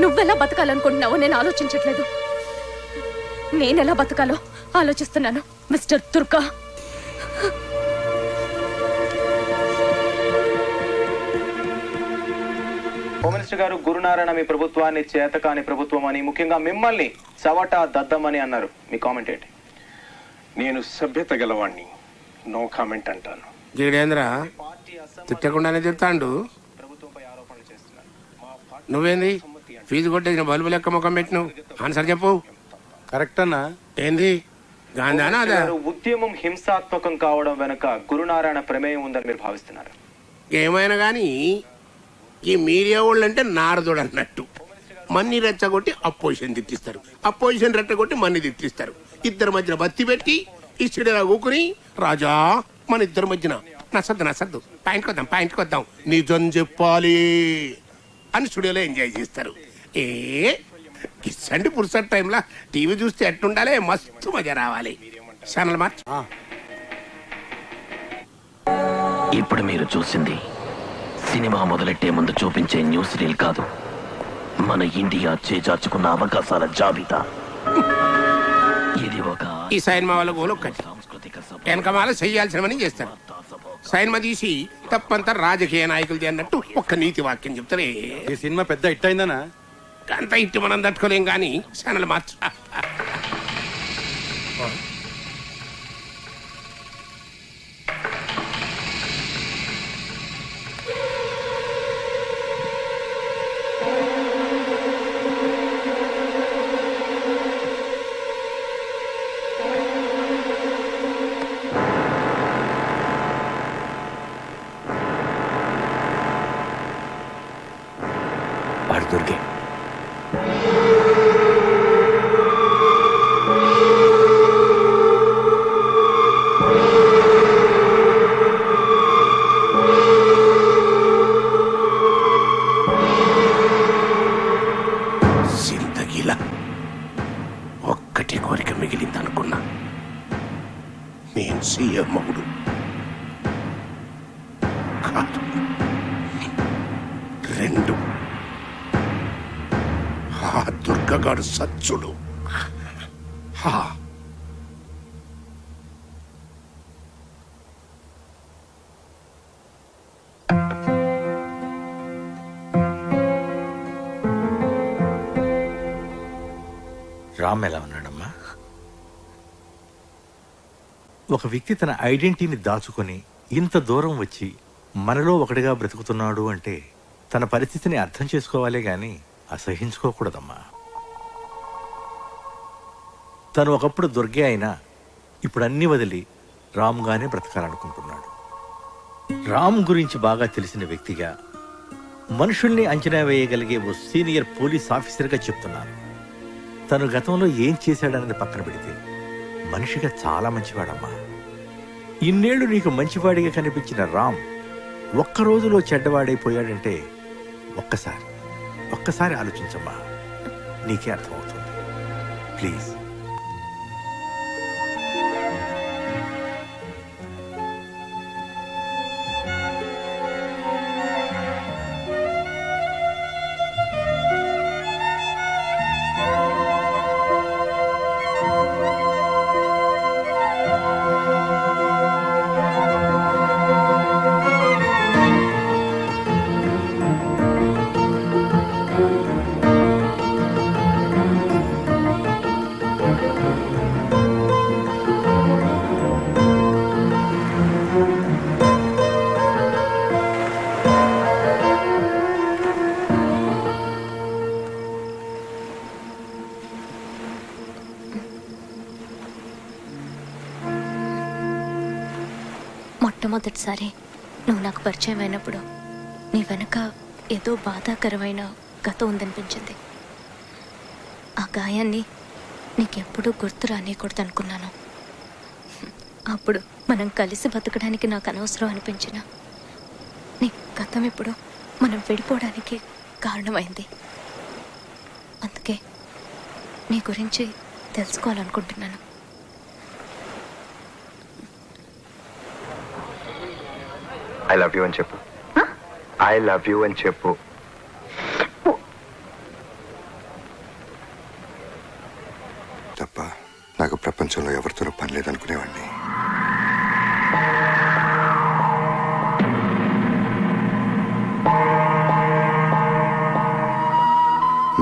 నువ్వెలా బతకాలనుకుంటున్నావో నేను ఆలోచించట్లేదు. నేనెలా బతకాలో ఆలోచిస్తున్నాను మిస్టర్ దుర్గా. హోమ్ మినిస్టర్ గారు, గురునారాయణ మీ ప్రభుత్వాన్ని చేతకాని ప్రభుత్వం అని, ముఖ్యంగా మిమ్మల్ని చవట దద్దమని అన్నారు. మీ కామెంట్ ఏంటి? నేను సభ్యత గలవాణ్ణి, నో కామెంట్ అంటాను. జీడేంద్ర తిట్టకుండానే చెప్తాండు. నువ్వేంది ఫీజు కొట్టేసిన బల్బు లెక్క ముఖం పెట్టినావు? ఆన్సర్ చెప్పు. కరెక్ట్ అన్నా. ఏంది గాంధానా అదా? ఉద్యమం హింసాత్మకం కావడం వెనుక గురునారాయణ ప్రమేయం ఉందని మీరు భావిస్తున్నారు? ఏమైనా కానీ ఈ మీడియా వాళ్ళు అంటే నారదుడు అన్నట్టు. మన్ని రెచ్చగొట్టి అపోజిషన్ తిట్టిస్తారు, అపోజిషన్ రెచ్చగొట్టి మన్ని తిట్టిస్తారు. ఇద్దరి మధ్యన బత్తి పెట్టి ఇచ్చిడేలా ఊకుని రాజా మన ఇద్దరి మధ్యన నసద్దు పాయింట్కి వద్దాం నిజం చెప్పాలి అని స్టూడియోలో ఎంజాయ్ చేస్తారు. కిస్సండి పురుసట్ టైంలో టీవీ చూస్తే ఎట్టుండాలి, మస్తు మజా రావాలి. Channel March. ఇప్పుడు మీరు చూసింది సినిమా మొదలెట్టే ముందు చూపించే న్యూస్ రీల్ కాదు, మన ఇండియా చేజార్చుకున్న అవకాశాల జాబితా. ఇది ఒక ఈ సైన్మా వాళ్ళ గోలు ఒక్కటి, వెనకమాల చెయ్యాల్సినవని చేస్తారు. సైన్మా తీసి తప్పంతా రాజకీయ నాయకులది అన్నట్టు ఒక్క నీతి వాక్యం చెప్తారే. ఈ సినిమా పెద్ద హిట్ అయిందనా? అంత ఇట్టి మనం తట్టుకోలేం కానీ ఛానల్ మార్చు. దుర్గే. జిందగీలా ఒక్కటి కోరిక మిగిలిందనుకున్నా. నేను సీఎం మగుడు కాదు. 2 ఆ దుర్గగాడు సచ్చుడు. రామ్ ఎలా ఉన్నాడమ్మా? ఒక వ్యక్తి తన ఐడెంటిటీని దాచుకొని ఇంత దూరం వచ్చి మనలో ఒకటిగా బ్రతుకుతున్నాడు అంటే తన పరిస్థితిని అర్థం చేసుకోవాలే గాని అసహించుకోకూడదమ్మా. తను ఒకప్పుడు దుర్గే అయినా ఇప్పుడు అన్ని వదిలి రామ్గానే బ్రతకాలనుకుంటున్నాడు. రామ్ గురించి బాగా తెలిసిన వ్యక్తిగా, మనుషుల్ని అంచనా వేయగలిగే ఓ సీనియర్ పోలీస్ ఆఫీసర్గా చెప్తున్నాను. తను గతంలో ఏం చేశాడన్నది పక్కన పెడితే మనిషిగా చాలా మంచివాడమ్మా. ఇన్నేళ్లు నీకు మంచివాడిగా కనిపించిన రామ్ ఒక్క రోజులో చెడ్డవాడైపోయాడంటే ఒక్కసారి ఆలోచించమ్మా, నీకే అర్థమవుతుంది. ప్లీజ్. మొట్టమొదటిసారి నువ్వు నాకు పరిచయం అయినప్పుడు నీ వెనక ఏదో బాధాకరమైన గతం ఉందనిపించింది. ఆ గాయాన్ని నీకెప్పుడూ గుర్తు రానియకూడదు అనుకున్నాను. అప్పుడు మనం కలిసి బతకడానికి నాకు అనవసరం అనిపించిన నీ గతం ఇప్పుడు మనం విడిపోవడానికి కారణమైంది. అందుకే నీ గురించి తెలుసుకోవాలనుకుంటున్నాను. ఐ లవ్ యూ అని చెప్పు. ఐ లవ్ యూ అని చెప్పు. తప్ప నాకు ప్రపంచంలో ఎవరితోనూ పని లేదనుకునేవాడిని.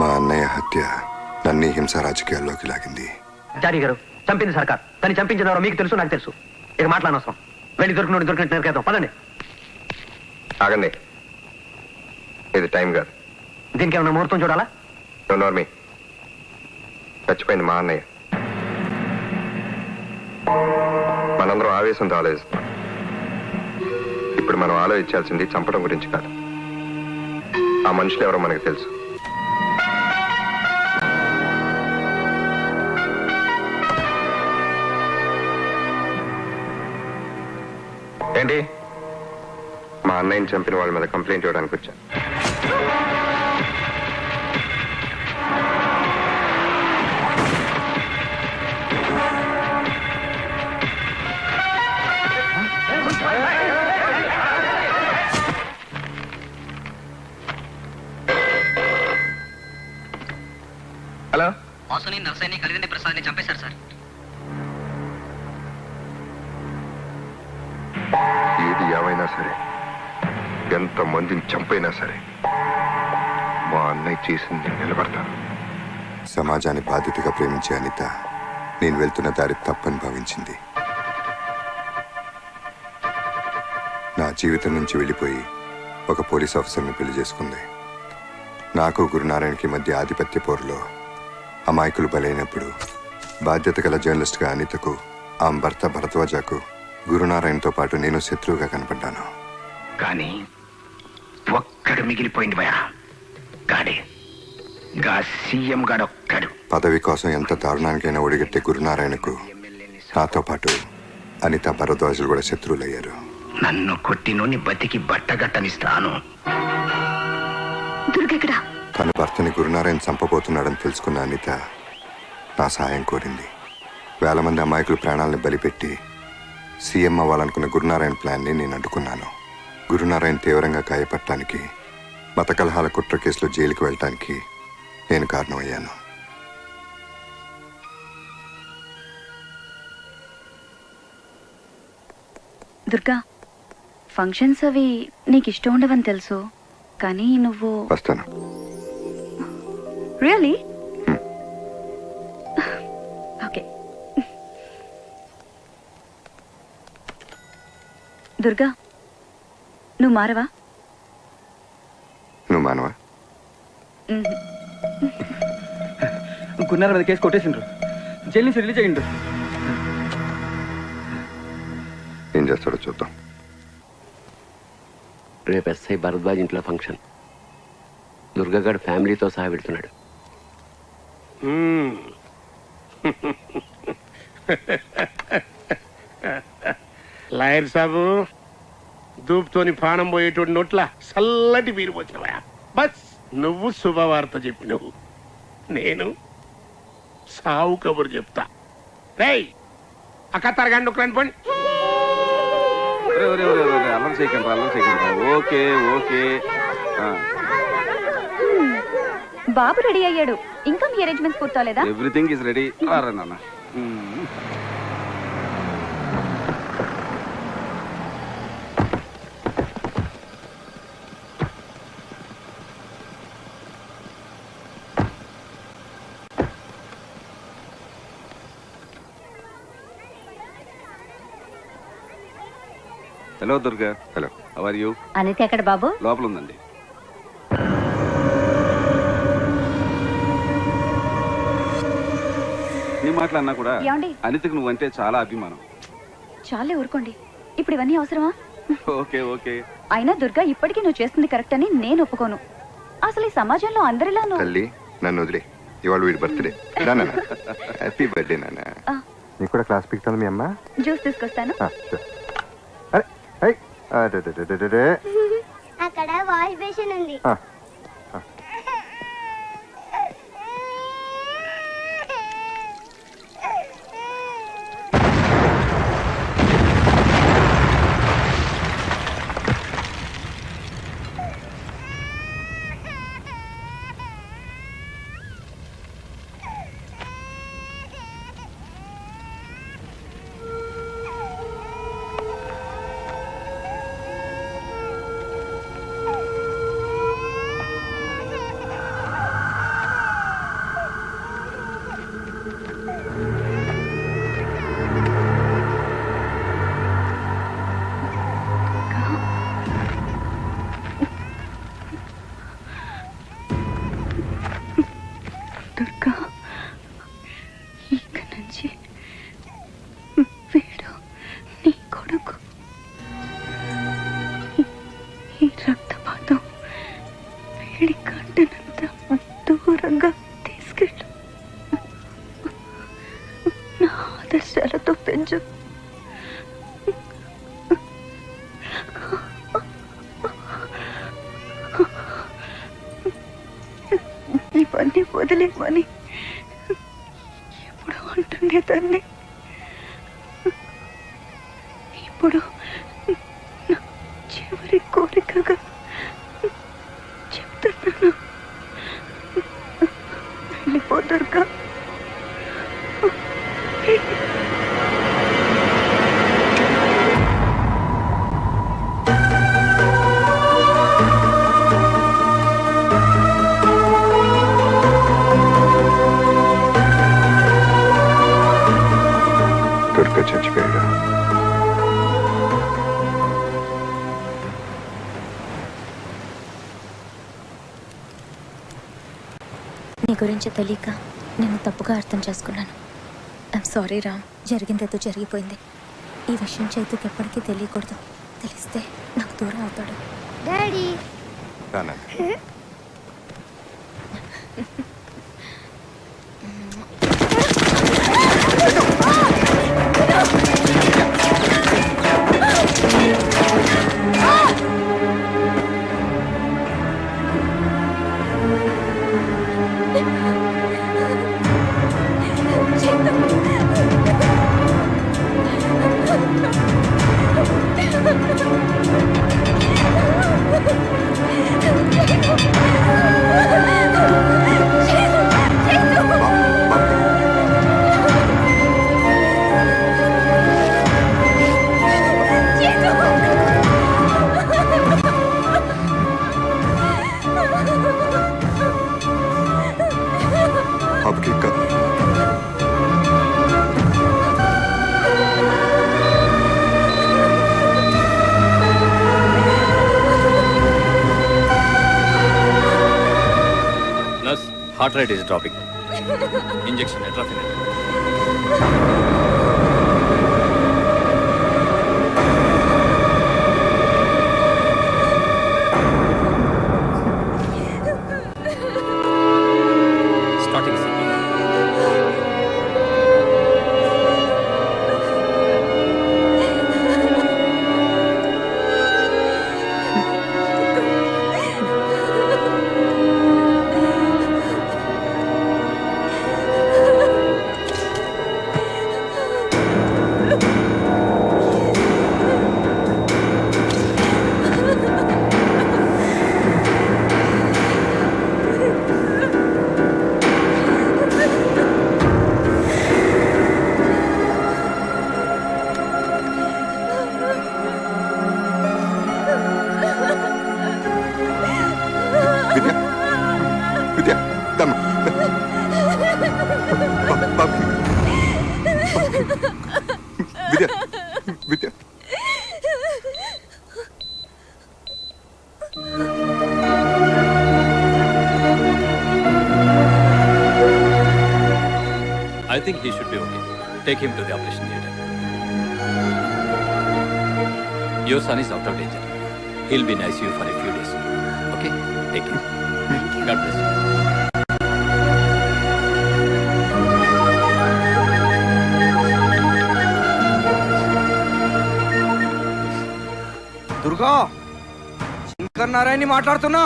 మా అన్నయ్య హత్య నన్ను హింస రాజకీయాల్లోకి లాగింది. జారీ గారు, చంపింది సర్కార్. దాన్ని చంపించినారో మీకు తెలుసు, నాకు తెలుసు. ఇక మాట్లాడనవసరం. వెళ్ళి దొరికినట్టు నరికేద్దాం. పదండి. ఆగండి, ఇది టైం కాదు. దీనికి ఏమన్నా ముహూర్తం చూడాలా? నోర్మి, చచ్చిపోయింది మా అన్నయ్య. మనందరం ఆవేశంతో ఆలోచిస్తాం. ఇప్పుడు మనం ఆలోచించాల్సింది చంపడం గురించి కాదు. ఆ మనుషులు ఎవరో మనకు తెలుసు. ఏంటి? మా అన్నయ్యని చంపిన వాళ్ళ మీద కంప్లైంట్ ఇవ్వడానికి వచ్చాను. హలో, వాసుని నర్సయ్యని కలిగింది ప్రసాద్ని చంపేశారు సార్. ఏది ఏమైనా సరే, ఎంత మందిని చంపైనా సరే, మా అన్నయ్య చేసింది నిలబడతాను. సమాజాన్ని బాధ్యతగా ప్రేమించే అనిత నేను వెళ్తున్న దారి తప్పని భావించింది. నా జీవితం నుంచి వెళ్ళిపోయి ఒక పోలీస్ ఆఫీసర్ని పెళ్లి చేసుకుంది. నాకు గురునారాయణకి మధ్య ఆధిపత్య పోరులో అమాయకులు బలైనప్పుడు బాధ్యత గల జర్నలిస్ట్గా అనితకు, ఆమె భర్త భరద్వాజకు గురునారాయణతో పాటు నేను శత్రువుగా కనపడ్డాను. కానీ ఒక్కడు మిగిలిపోయింది భయ. గాడి సీఎం గాడొక్కడు పదవి కోసం ఎంత దారుణానికైనా ఒడిగట్టే గురునారాయణకు నాతో పాటు అనిత భరద్వాజులు కూడా శత్రువులయ్యారు. నన్ను కొట్టినోని బతికి బట్టగట్టనిస్తాను. దుర్గెక్కడా? తన భర్తని గురునారాయణ చంపబోతున్నాడని తెలుసుకున్న అనిత నా సాయం కోరింది. వేల మంది అమాయకులు ప్రాణాలను బలిపెట్టి సీఎం అవ్వాలనుకున్న గురునారాయణ ప్లాన్ని నేను అడ్డుకున్నాను. గురునారాయణ తీవ్రంగా గాయపడటానికి, మత కలహాల కుట్ర కేసులో జైలుకి వెళ్ళటానికి నేను కారణమయ్యాను. దుర్గా, ఫంక్షన్స్ అవి నీకు ఇష్టం ఉండవని తెలుసు, కానీ నువ్వు వస్తాను. రియలీ? ఓకే. దుర్గా, నువ్వు మారవా? నువ్వు మానవా? గురునారాయణ మీద కేసు కొట్టేసిండ్రు, జైలు నుంచి రిలీజ్ అయ్యిండ్రు. ఏం చేస్తాడో చూద్దాం. రేపు ఎస్ఐ భరద్వాజ్ ఇంట్లో ఫంక్షన్. దుర్గగాడు ఫ్యామిలీతో సహా వెళ్తున్నాడు. లాయర్ సాబు, దూపుతోని పానం పోయేటోడి నోట్ల చల్లటి వీరు పోతున్నావా? బస్ నువ్వు శుభవార్త చెప్పినవు, నేను సావు కబురు చెప్తా. రేయ్ అక్క తరగండి ఒక రండి పండి. అల్లం చేయకండి. Okay okay. బాబు రెడీ అయ్యాడు, ఇంకా మీ అరేంజ్మెంట్స్ పూర్తవలేదా? Everything is ready. నాన్న hello Durga. Hello, how are you? Anitha ఎక్కడ బాబు? లోపల ఉందండి. నీ మాటలన్నా కూడా ఏమండి? అనితకు నువ్వంటే చాలా అభిమానం. చాలే ఊరుకోండి, ఇప్పుడు ఇవన్నీ అవసరమా? Okay okay. అయినా దుర్గా, ఇప్పటికీ నువ్వు చేస్తుంది కరెక్ట్ అని నేను ఒప్పుకోను. అసలు ఈ సమాజంలో అందరిలా తల్లి నన్ను వదిలే. ఇవాళ వీడి బర్త్డే. హ్యాపీ బర్త్డే నాన్న. నీకు కూడా క్లాస్ పిక్తాను మీ అమ్మ. జ్యూస్ తీసుకొస్తాను. అక్కడ వాష్ బేసిన్ ఉంది. దుర్గా, ఇక నుంచి వీడు నీ కొడుకు. ఈ రక్తపాతం వేడి కంటనంత దూరంగా తీసుకెళ్ళు. నా ఆదర్శాలతో పెంచు. ఇవన్నీ వదిలేమని ఎప్పుడు అంటుండేదాన్ని. ఇప్పుడు నా చివరి కోరికగా చెప్తున్నాను, వెళ్ళిపోతారుగా. దుర్గా చచ్చిపోయాడు. నీ గురించి తెలియక నేను తప్పుగా అర్థం చేసుకున్నాను. I'm sorry Ram. జరిగిందేదో జరిగిపోయింది. ఈ విషయం చైతుకి ఎప్పటికీ తెలియకూడదు. తెలిస్తే నాకు దూరం అవుతాడు. డాడీ, బాబుకి కాదు. Nurse, heart rate is dropping. Injection atropine. Starting CP. Vidya Vidya దమ్మ బాబుకి విద్య విద్య I think he should be okay. Take him to the operation theater. Your son is out of danger. He'll be in ICU for a few days. Okay? Take care. God bless you. Durga, Shankar నారాయణని మాట్లాడుతున్నా.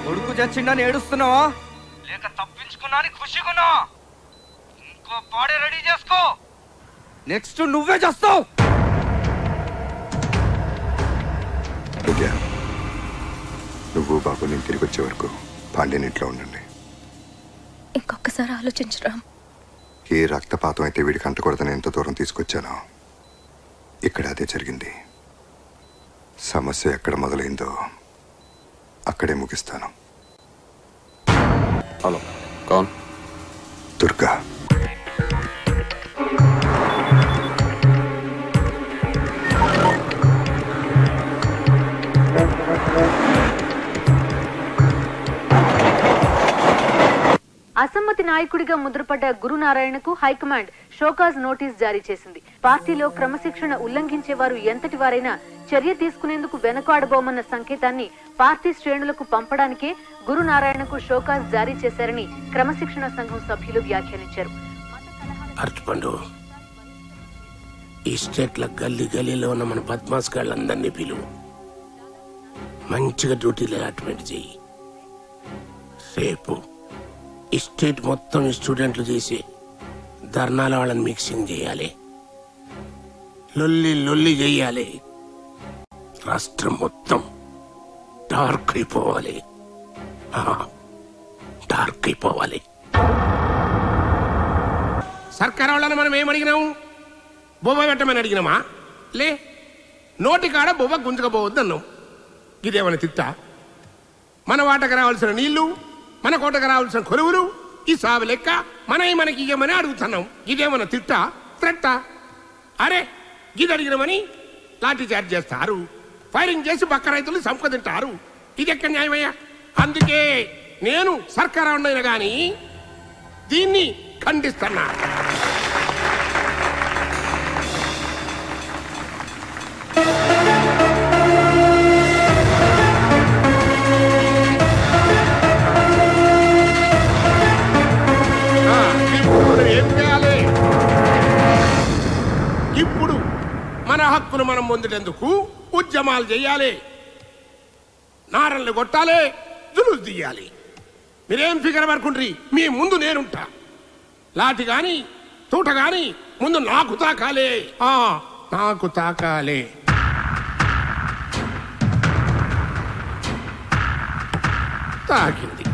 కొడుకు చచ్చిండని ఏడుస్తున్నావా లేక తప్పించుకున్నా అని ఖుషిగున్నా? ఇంకో body ready చేసుకో, next నువ్వే చేస్తావు. విద్య, నువ్వు బాబు నేను తిరిగి వచ్చే వరకు పాండ్యన్ ఇంట్లో ఉండండి. ఇంకొకసారి ఆలోచించు రామ్. ఏ రక్తపాతం అయితే వీడికి అంటకూడదని ఎంత దూరం తీసుకొచ్చానో ఇక్కడ అదే జరిగింది. సమస్య ఎక్కడ మొదలైందో అక్కడే ముగిస్తాను. హలో, కౌన్? దుర్గా. అసమ్మతి నాయకుడిగా ముద్రపడ్డ గురునారాయణకు హైకమాండ్ షోకాజ్ నోటీస్ జారీ చేసింది. పార్టీలో క్రమశిక్షణ ఉల్లంఘించే వారు ఎంతటి వారైనా చర్య తీసుకునేందుకు వెనకాడబోమన్న సంకేతాన్ని పార్టీ శ్రేణులకు పంపడానికే గురునారాయణకు షోకాజ్ జారీ చేశారని క్రమశిక్షణ సంఘం సభ్యులు వ్యాఖ్యానించారు. అర్చుపండు, ఈ స్టేట్ల గల్లీ గల్లీలో ఉన్న మన బద్మాస్ గాళ్ళందరినీ పిలువు, మంచిగా డ్యూటీలు అలాట్మెంట్ చెయ్యి. రేపు ఈ స్టేట్ మొత్తం స్టూడెంట్లు చేసి ధర్నాల వాళ్ళని మిక్సింగ్ చేయాలి, లొల్లి లొల్లి చేయాలి. రాష్ట్రం మొత్తం డార్క్ అయిపోవాలి, డార్క్ అయిపోవాలి. సర్కార్ వాళ్ళని మనం ఏమడిగినాము? బొబ్బ పెట్టమని అడిగినామా? లే, నోటి కాడ బొబ్బ గుంజుకపోవద్దు అన్నాం. ఇదేమన్నా తిట్టా? మన వాటకు రావాల్సిన నీళ్లు, మన కోటకు రావాల్సిన కొలువులు, ఈ సాగు లెక్క మనకి ఇయ్యమని అడుగుతున్నాం. ఇదేమన్నా తిట్టా? త్రెట్టా? అరే, ఇది అడిగినమని లాఠీ చార్జ్ చేస్తారు, ఫైరింగ్ చేసి పక్క రైతులు సంపద తింటారు. ఇది ఎక్కడ న్యాయమయ్యా? అందుకే నేను సర్కారు ఉండైనా గాని దీన్ని ఖండిస్తున్నా. హక్కును మనం పొందేందుకు ఉద్యమాలు చేయాలి, నారల్ని కొట్టాలి, జులుసు తీయాలి. మీరేం ఫిగర్ పడుకుండ్రి, మీ ముందు నేనుంటా. లాటి గాని తూట గాని ముందు నాకు తాకాలే, నాకు తాకాలే. తాకింది.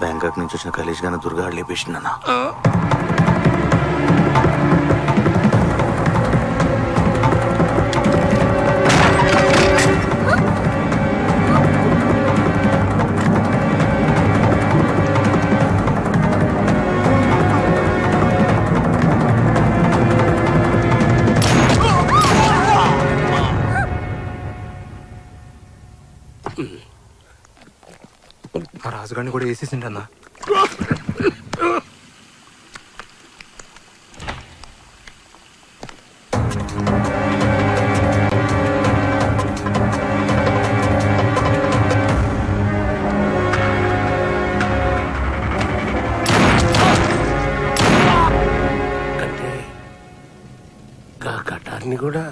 బ్యాంకాక్ నుంచి వచ్చిన ఖలీజ్ గానే దుర్గా లేపేసిందన్నా. రాజుగారిని కూడా వేసేసిండన్నా. కటార్ని కూడా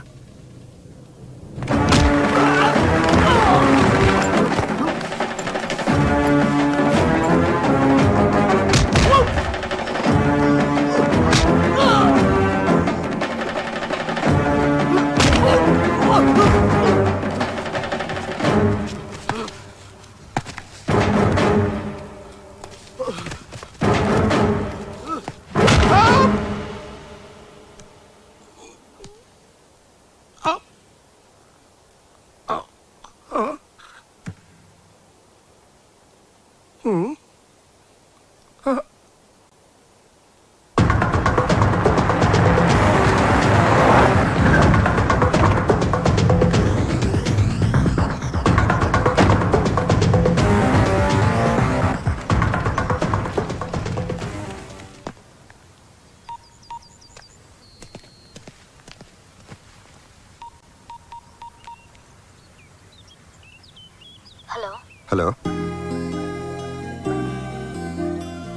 హలో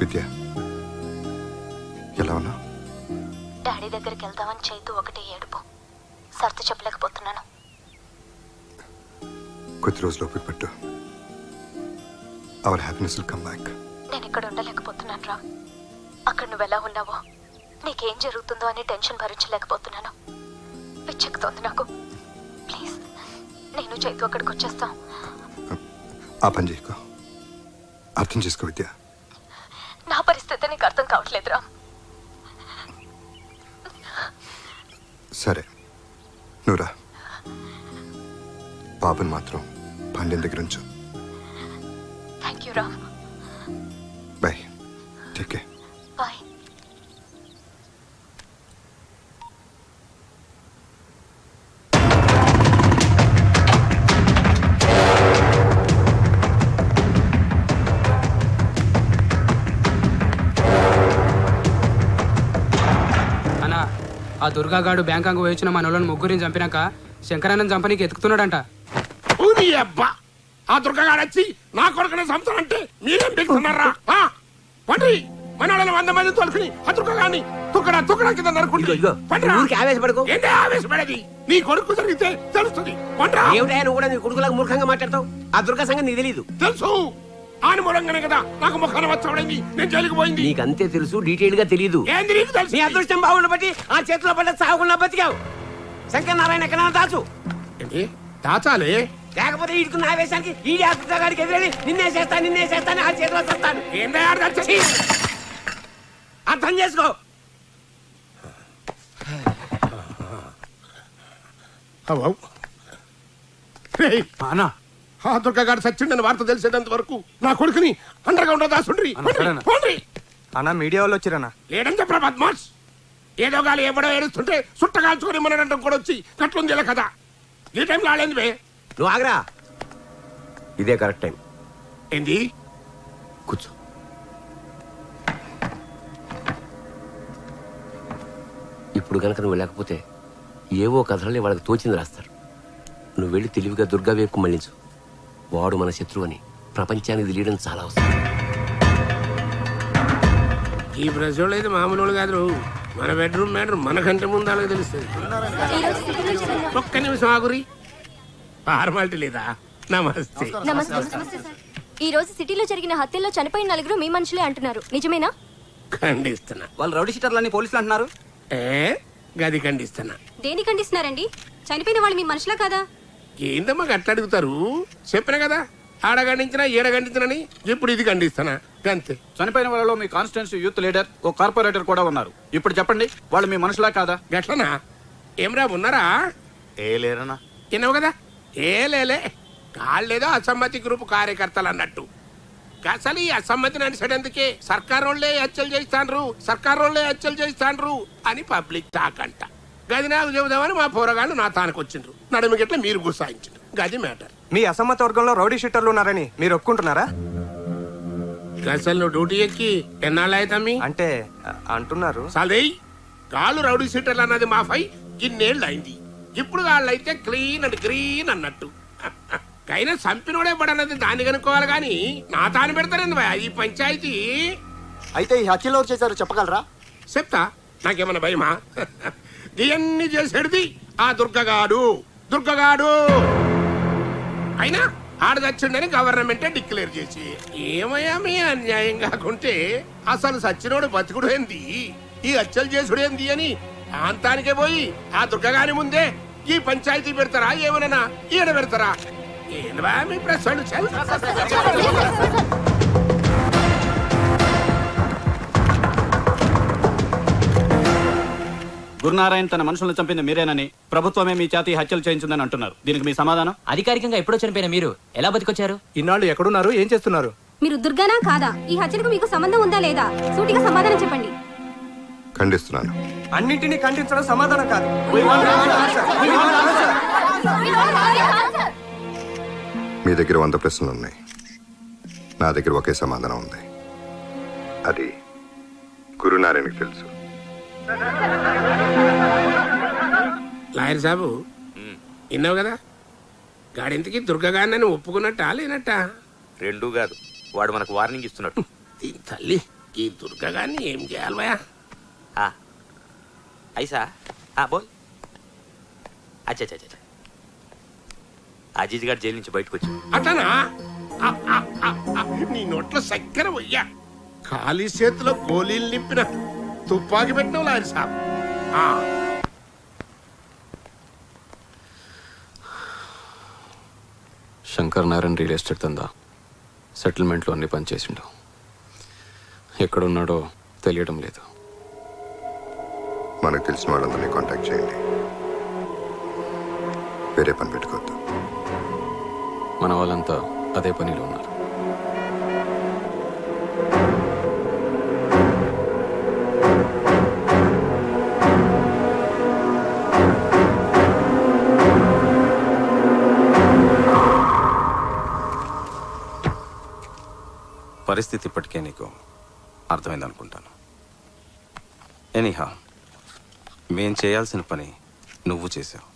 విద్య, ఎలా ఉన్నావు? డాడీ దగ్గరికి వెళ్దామని చైతు ఒకటే ఏడుపు, సర్ది చెప్పలేకపోతున్నాను. కొద్ది రోజులు ఓపిక పట్టు. Our happiness will come back. నేను ఇక్కడ ఉండలేకపోతున్నాను రా. అక్కడ నువ్వు ఎలా ఉన్నావో, నీకేం జరుగుతుందో అని టెన్షన్ భరించలేకపోతున్నాను. పిచ్చెక్కుతోంది నాకు. ప్లీజ్, నేను చైతు అక్కడికి వచ్చేస్తాం. ఆ పని చేయకు, అర్థం చేసుకో విద్య. నా పరిస్థితి నీకు అర్థం కావట్లేదురా. సరే నువ్వురా, పాపను మాత్రం పండిన దగ్గర ఉంచు. థ్యాంక్ యూ రా. Bye, take care. బాయ్. ఆ దుర్గాగాడు బ్యాంకాంగ్ వచ్చిన మన వాళ్ళని ముగ్గురిని చంపినాక శంకరానంద్ చంపనీకి ఎత్తుకుతున్నాడంట. అబ్బా, ఆ దుర్గాగాడు వచ్చి నా కొడుకునే చంపుతానంటే మీరేం పెడుతున్నారా? పండ్రి, మన వాళ్ళని 100 మంది తోలుకుని ఆ దుర్గాగాడిని తుక్కడా తుక్కడా కింద నరుకుంటుంది. ఆవేశపడకు. ఏంటి ఆవేశపడేది? నీ కొడుకు జరిగితే తెలుస్తుంది. ఏమిటా నువ్వు కూడా నీ కొడుకులకు మూర్ఖంగా మాట్లాడతావు? ఆ దుర్గా సంగతి నీకు తెలీదు. తెలుసు, ఆని మూలంగానే కదా నాకు ముఖాన వచ్చాడైంది, నేను జైలుకు పోయింది. నీకు అంతే తెలుసు, డీటెయిల్ గా తెలియదు. ఏంది నీకు తెలుసు? నీ అదృష్టం బాగుండ బట్టి ఆ చేతిలో పడ్డ సాగుకుండా బతికావు. శంకర్ నారాయణ ఎక్కడ దాచు. ఏంటి దాచాలి? లేకపోతే ఇటుకున్న ఆవేశానికి ఈ అదృష్టగాడికి ఎదురని నిన్నే చేస్తాను ఆ చేతిలో చస్తాను. అర్థం చేసుకో. ఆ దుర్గాగాడు సచ్చిండని వార్త తెలిసేటంత వరకు నా కొడుకుని అండర్ గ్రౌండ్ దాసుండ్రి. అన్న మీడియా వాళ్ళు వచ్చిరన్నా. లేదని చెప్పరా బద్మాష్. ఏదో గాలి ఎవడో ఏడుస్తుంటే సుట్ట కాల్చుకొని మనడం కూడా వచ్చి కట్లుంది ఇలా కదా. ఈ టైంలో ఆడేంది బే? నువ్వు ఆగరా, ఇదే కరెక్ట్ టైం. ఏంది? కూర్చో. ఇప్పుడు కనుక నువ్వు లేకపోతే ఏవో కథలని వాళ్ళకి తోచింది రాస్తారు. నువ్వు వెళ్ళి తెలివిగా దుర్గా వైపు మళ్ళించు. వాడు మన శత్రువు అని ప్రపంచానికి తెలియడం చాలా అవసరం. ఈ ప్రజలు అయితే మామూలు కాదు. మన బెడ్రూమ్ మ్యాటర్ మనకంటే ముందు అలాగే తెలుస్తుంది. ఒక్క నిమిషం ఆగురి, ఫార్మాలిటీ లేదా? నమస్తే. నమస్తే. ఈ రోజు సిటీలో జరిగిన హత్యల్లో చనిపోయిన 4 మీ మనుషులే అంటున్నారు, నిజమేనా? ఖండిస్తున్నా. వాళ్ళు రౌడీ షీటర్లని పోలీసులు అంటున్నారు. గది ఖండిస్తున్నా. దేని ఖండిస్తున్నారండి? చనిపోయిన వాళ్ళు మీ మనుషులా కాదా? ఏందమ్మా గట్ల అడుగుతారు? చెప్పిన కదా, ఆడ ఖండించినా ఈడ ఖండించినని. ఇప్పుడు ఇది ఖండిస్తానా అంతే. చనిపోయిన వాళ్ళలో మీ కాన్స్టిట్యూన్సీ యూత్ లీడర్, ఓ కార్పొరేటర్ కూడా ఉన్నారు. ఇప్పుడు చెప్పండి, వాళ్ళు మీ మనుషులా కాదా? గట్లనా? ఏమరా ఉన్నారా? ఏ లేరనా? తినవు కదా? ఏ లేలే, కాళ్ళేదో అసమ్మతి గ్రూప్ కార్యకర్తలు అన్నట్టు. అసలు ఈ అసమ్మతిని అనిసడేందుకే సర్కారోళ్లే హత్యలు చేస్తాండ్రు అని పబ్లిక్ టాక్ అంట. గది నాకు చెబుదామని మా పోరగాళ్ళు నా తానికి వచ్చిండ్రు. నడుము గిట్ల మీరు గుసాయించారు. గది మ్యాటర్. మీ అసమ్మత వర్గంలో రౌడీ షీటర్లు ఉన్నారని మీరు ఒప్పుకుంటున్నారా? అసలు నువ్వు డ్యూటీ ఎక్కి ఎన్నాళ్ళు అవుతామి అంటే అంటున్నారు. సదేయ్ కాళ్ళు రౌడీ షీటర్లు అన్నది మాఫై ఇన్నేళ్ళు అయింది. ఇప్పుడు వాళ్ళైతే క్లీన్ అండ్ గ్రీన్ అన్నట్టు. కైనా సంపినోడే పడన్నది దాన్ని కనుక్కోవాలి కానీ నా తాను పెడతారండి ఈ పంచాయతీ. అయితే ఈ హత్యలు ఎవరు చేశారో చెప్పగలరా? చెప్తా, నాకేమన్నా భయమా? ఇవన్నీ చేసేది ఆ దుర్గగాడు. అయినా ఆడ చచ్చిండని గవర్నమెంటే డిక్లేర్ చేసి ఏమయ్యా మీ అన్యాయం కాకుంటే అసలు సచ్చినోడు బతుకుడు ఏంది, ఈ హత్యలు చేసుడు ఏంది అని ప్రాంతానికే పోయి ఆ దుర్గగాని ముందే ఈ పంచాయతీ పెడతారా? ఏమన్నా ఈడ పెడతారా? ఏందా మీ ప్రశ్నలు? గురునారాయణ తన మనుషులను చంపింది మీరేనని, ప్రభుత్వమే మీ చేతి హత్యలు చేయించిందని అంటున్నారు. దీనికి మీ సమాధానం? అధికారికంగా ఎప్పుడో చనిపోయిన మీరు ఎలా బతికొచ్చారు? ఇన్నాళ్ళు ఎక్కడున్నారు, ఏం చేస్తున్నారు? మీరు దుర్గానా కాదా? ఈ హత్యకు మీకు సంబంధం ఉందా లేదా? సూటిగా సమాధానం చెప్పండి. ఖండిస్తున్నాను. అన్నింటినీ ఖండించడం సమాధానం కాదు. మీ దగ్గర 100 ప్రశ్నలు ఉన్నాయి, నా దగ్గర ఒకే సమాధానం ఉంది. అది గురునారాయణకి తెలుసు. లాయర్ సాబు విన్నావు కదా, గాడింతకి దుర్గగాన్ని ఒప్పుకున్నట్టా లేనట్టా? రెండూ కాదు, వాడు మనకు వార్నింగ్ ఇస్తున్నట్టు. దీని తల్లి, ఈ దుర్గగాన్ని ఏం చేయాలి భయా? ఐసా బోల్. అచ్చా అజీజ్ గారు జైలు నుంచి బయటకు వచ్చి అట్లనా? నీ నోట్లో చక్కెర పోయ్యా, ఖాళీ చేతిలో గోళీలు నింపిన తుపాకి పెట్టినావు లాయర్ సాబ్. శంకర్ నారాయణ రియల్ ఎస్టేట్ దందా సెటిల్మెంట్లో అన్ని పనిచేసిండు. ఎక్కడున్నాడో తెలియడం లేదు. మనకు తెలిసిన వాళ్ళందరినీ కాంటాక్ట్ చేయండి, వేరే పని పెట్టుకోవద్దు. మన వాళ్ళంతా అదే పనిలో ఉన్నారు. పరిస్థితి ఇప్పటికే నీకు అర్థమైందనుకుంటాను. ఎనీహా, మేం చేయాల్సిన పని నువ్వు చేసావు.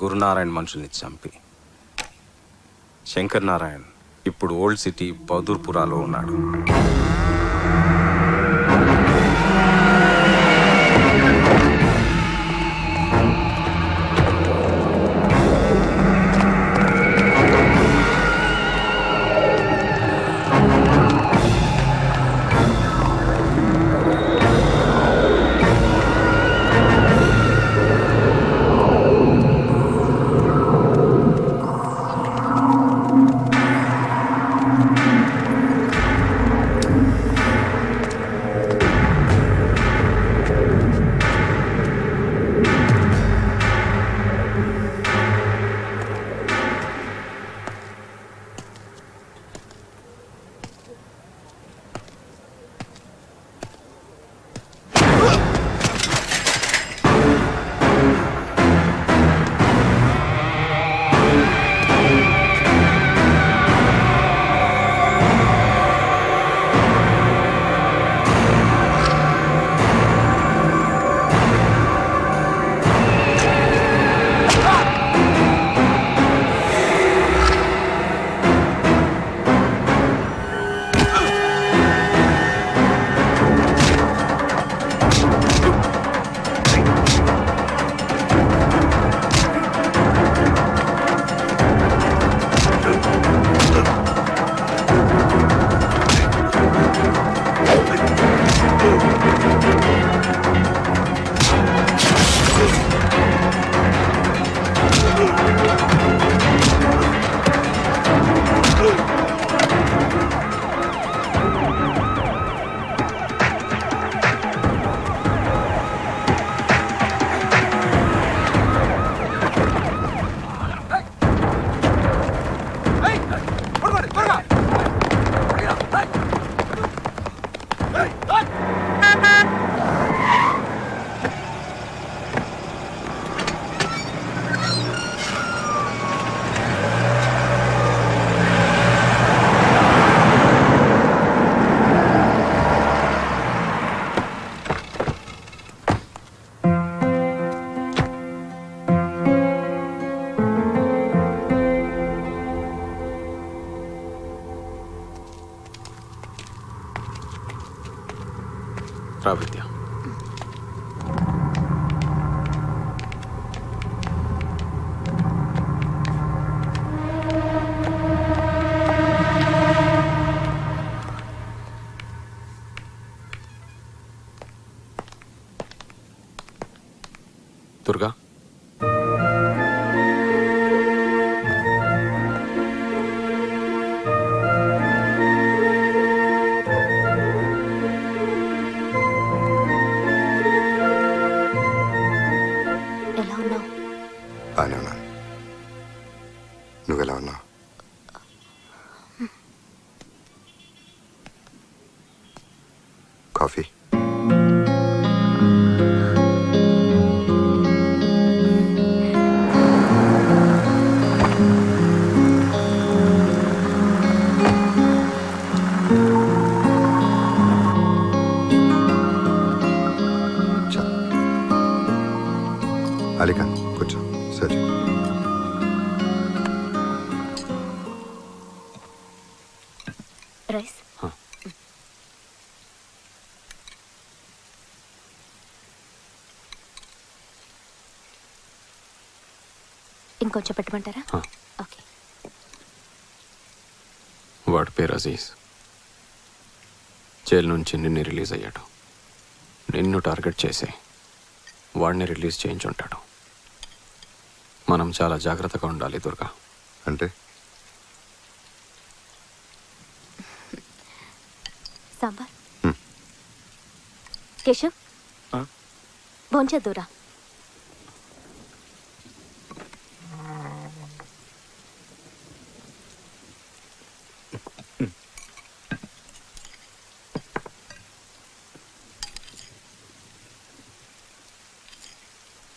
గురునారాయణ మనుషుల్ని చంపి. శంకర్ నారాయణ్ ఇప్పుడు ఓల్డ్ సిటీ బౌదూర్పురాలో ఉన్నాడు. రా విద్య. దుర్గా, ఎలా ఉన్నావు? బాగానే ఉన్నాను. నువ్వెలా ఉన్నావు? కాఫీ? అలీఖాన్ కూర్చో. సరే, రైస్. ఇంకొంచెం పెట్టమంటారా? ఓకే. వాడి పేరు అజీజ్. జైలు నుంచి నిన్ను రిలీజ్ అయ్యాడు. నిన్ను టార్గెట్ చేసి వాడిని రిలీజ్ చేయించుంటాడు. మనం చాలా జాగ్రత్తగా ఉండాలి దుర్గా. అంటే సాంబార్. కేశవ్, భోంచేద్దురా.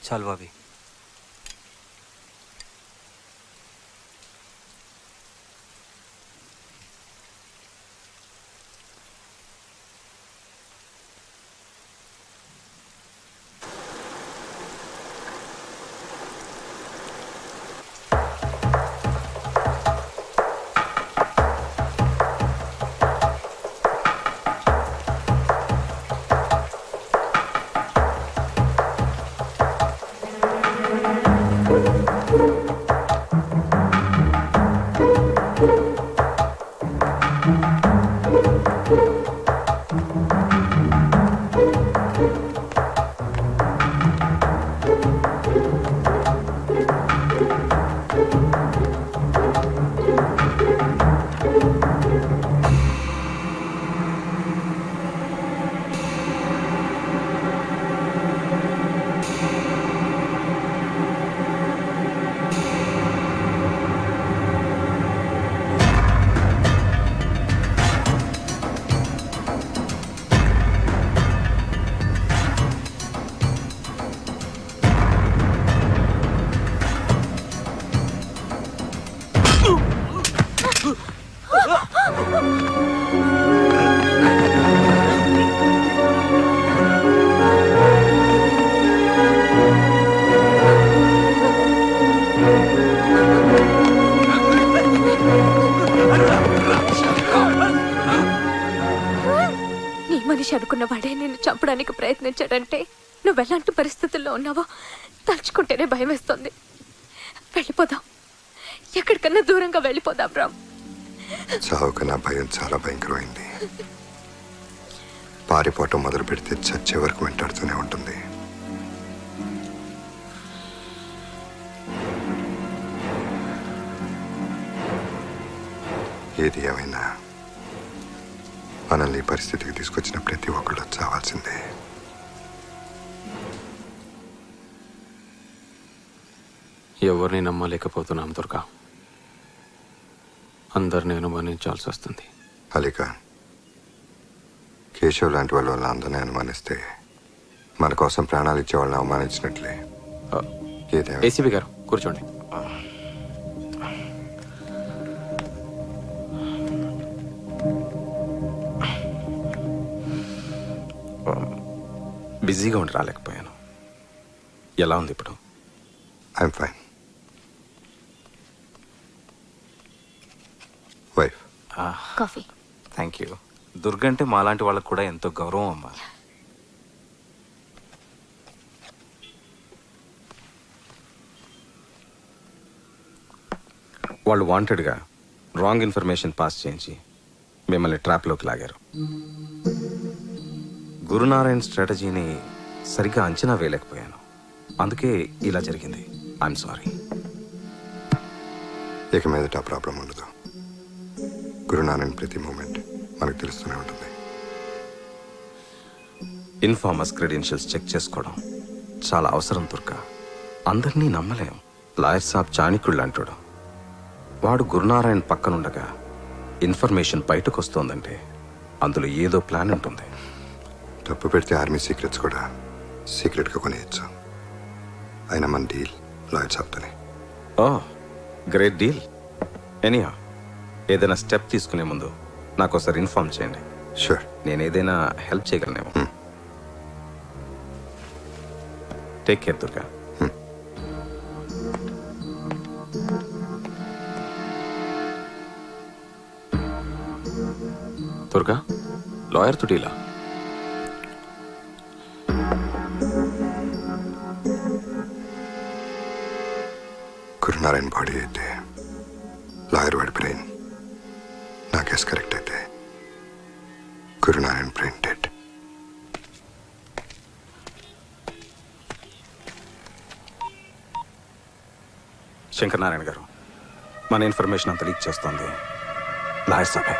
చాలు బాబీ. నీ మనిషి అనుకున్న వాడే నిన్ను చంపడానికి ప్రయత్నించాడంటే నువ్వెలాంటి పరిస్థితుల్లో ఉన్నావో తలుచుకుంటేనే భయం వేస్తుంది. వెళ్ళిపోదాం, ఎక్కడికన్నా దూరంగా వెళ్ళిపోదాం రామ్. చావు కన్నా భయం చాలా భయంకరమైంది. పారిపోవటం మొదలు పెడితే చచ్చే వరకు వెంటాడుతూనే ఉంటుంది. ఏది ఏమైనా మనల్ని ఈ పరిస్థితికి తీసుకొచ్చిన ప్రతి ఒక్కళ్ళు చావాల్సిందే. ఎవరిని నమ్మలేకపోతున్నాం దుర్గా. అందరిని అనుమానించాల్సి వస్తుంది. అలీఖాన్, కేశవ్ లాంటి వాళ్ళ వల్ల అందరినీ అనుమానిస్తే మన కోసం ప్రాణాలు ఇచ్చే వాళ్ళని అవమానించినట్లే. ఏసీబీ గారు కూర్చోండి. బిజీగా ఉండి రాలేకపోయాను. ఎలా ఉంది ఇప్పుడు? I'm fine. Wife, coffee. Thank you. Durga అంటే మాలాంటి వాళ్ళకు కూడా ఎంతో గౌరవం అమ్మా. వాళ్ళు వాంటెడ్గా రాంగ్ ఇన్ఫర్మేషన్ పాస్ చేయించి మిమ్మల్ని ట్రాప్లోకి లాగారు. గురునారాయణ్ స్ట్రాటజీని సరిగ్గా అంచనా వేయలేకపోయాను. అందుకే ఇలా జరిగింది. I'm sorry. ఇక మీదట ఆ ప్రాబ్లం ఉండదు. గురునారాయణ్ ప్రతి మూమెంట్ మనకు తెలుస్తూనే ఉంటుంది. ఇన్ఫార్మర్స్ క్రెడెన్షియల్స్ చెక్ చేసుకోవడం చాలా అవసరం దుర్గా. అందరినీ నమ్మలేం. లాయర్ సాబ్ చాణిక్యుళ్ళు అంటాడు. వాడు గురునారాయణ్ పక్కనుండగా ఇన్ఫర్మేషన్ బయటకు వస్తోందంటే అందులో ఏదో ప్లాన్ ఉంటుంది. తప్పు పెడితే ఆర్మీ సీక్రెట్స్ కూడా సీక్రెట్గా కొనేయచ్చు. అయినా మన డీల్ లాయర్ సాబ్తోనే. ఓ గ్రేట్ డీల్. ఎనీహా, ఏదైనా స్టెప్ తీసుకునే ముందు నాకు ఒకసారి ఇన్ఫార్మ్ చేయండి. షూర్. నేను ఏదైనా హెల్ప్ చేయగలనేమో. Take care Durga. దుర్గా, లాయర్తో డీలా? గురునారాయణ్ బాడీ అయితే లాయర్ వాడి బ్రెయిన్, నా కేసు కరెక్ట్ అయితే గురునారాయణ్ బ్రెయిన్ డెడ్. శంకర్ నారాయణ గారు, మన ఇన్ఫర్మేషన్ అంతా లీక్ చేస్తోంది లాయర్ సాబే.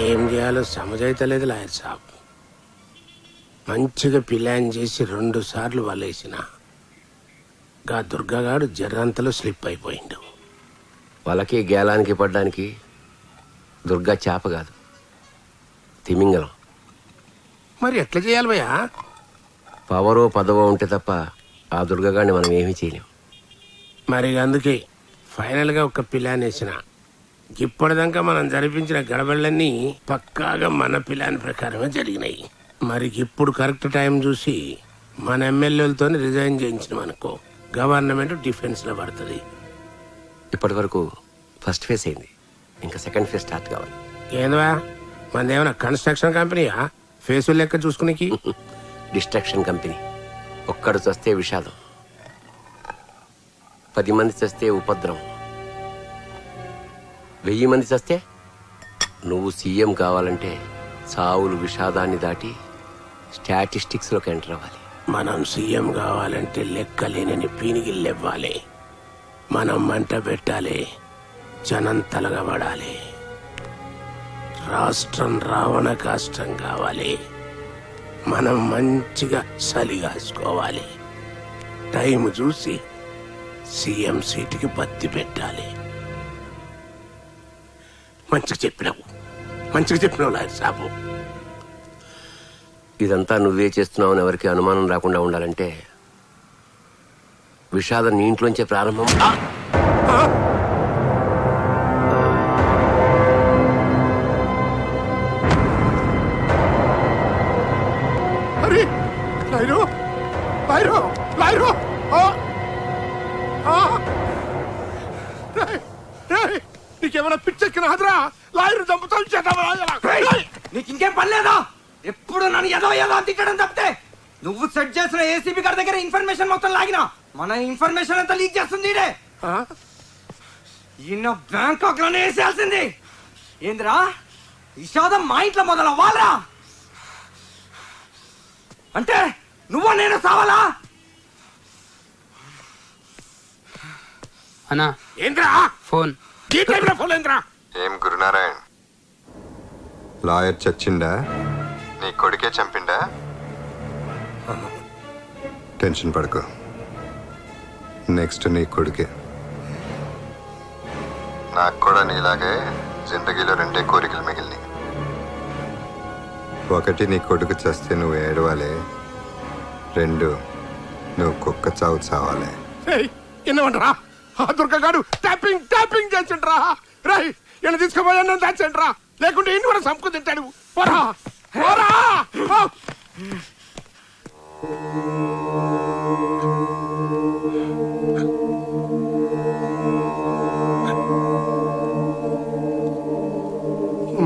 ఏం చేయాలో సమజైతలేదు లాయర్ సాబ్. మంచిగా ప్లాన్ చేసి 2 సార్లు వలేసిన గా దుర్గాగాడు జర్రంతలో స్లిప్ అయిపోయిండు. వాళ్ళకి గేలానికి పడ్డానికి దుర్గా చేప కాదు, తిమింగలం. మరి ఎట్లా చేయాలి భయ్యా? పవరో పదవో ఉంటే తప్ప ఆ దుర్గగాడిని మనం ఏమీ చేయలేం. మరి అందుకే ఫైనల్గా ఒక ప్లాన్ వేసిన. ఇప్పటిదాకా మనం జరిపించిన గడబళ్ళన్నీ పక్కాగా మన ప్లాన్ ప్రకారమే జరిగినాయి. మరి ఇప్పుడు కరెక్ట్ టైం చూసి మన ఎమ్మెల్యేలతో రిజైన్ చేయించిన అనుకో, గవర్నమెంట్ డిఫెన్స్లో పడుతుంది. ఇప్పటి వరకు ఫస్ట్ ఫేజ్ అయింది, ఇంకా సెకండ్ ఫేజ్ స్టార్ట్ కావాలి. ఏందా మనదేమన్నా కన్స్ట్రక్షన్ కంపెనీయా ఫేసులు లెక్క చూసుకునేకి? Destruction company. ఒక్కడు చస్తే విషాదం, 10 మంది చస్తే ఉపద్రవం, 1000 మంది చస్తే నువ్వు సీఎం కావాలంటే చావులు విషాదాన్ని దాటి స్టాటిస్టిక్స్లోకి ఎంటర్ అవ్వాలి. మనం సీఎం కావాలంటే లెక్కలేనని పీనిగిల్లెవ్వాలి. మనం మంట పెట్టాలి, జనం తలగబడాలి. రాష్ట్రం రావణ కాష్టం కావాలి. మనం మంచిగా సలిగాసుకోవాలి. టైం చూసి సీఎం సీటుకి బత్తి పెట్టాలి. మంచిగా చెప్పినావు లాయర్ సాబు. ఇదంతా నువ్వే చేస్తున్నావు అని ఎవరికి అనుమానం రాకుండా ఉండాలంటే విషాదం నీ ఇంట్లోంచే ప్రారంభం. నీకేమైనా పిచ్చెక్కిన హదరా? లాయర్ చంపుతాం. నీకు ఇంకేం పని లేదా? ఎప్పుడు నన్ను ఏదో తిట్టడం తప్పితే నువ్వు సెట్ చేసిన ఏసీబీ గారి దగ్గర ఇన్ఫర్మేషన్ మొత్తం లాగినా మన ఇన్ఫర్మేషన్ అంతా లీక్ చేస్తుంది. ఈయన బ్యాంకాక్ లోనే వేసేయాల్సింది. ఏందిరా విషాదం మా ఇంట్లో మొదలవ్వాలరా? అంటే నువ్వు నేను సావాలా? అన్నా ఏంద్రా ఫోన్? ఈ టైంలో ఫోన్ ఏంద్రా? ఏం గురునారాయణ్, లాయర్ చచ్చిండా? నీ కొడుకే చంపిండా? టెన్షన్ పడుకో, నెక్స్ట్ నీ కొడుకే. నాకు కూడా నీలాగే జిందగీలో 2 కోరికలు మిగిలినాయి. ఒకటి, నీ కొడుకు చస్తే నువ్వు ఏడవాలి. 2, నువ్వు కుక్క చావు చావాలి. ఎన్నమంటారా? ఆ దుర్గగాడు ట్యాపింగ్ చేసిండ్రా. రై ఇలా తీసుకుపోయా నన్ను దాచండ్రా, లేకుంటే ఇంటి కూడా సంపుకు తింటాడు. పోరా పోరా.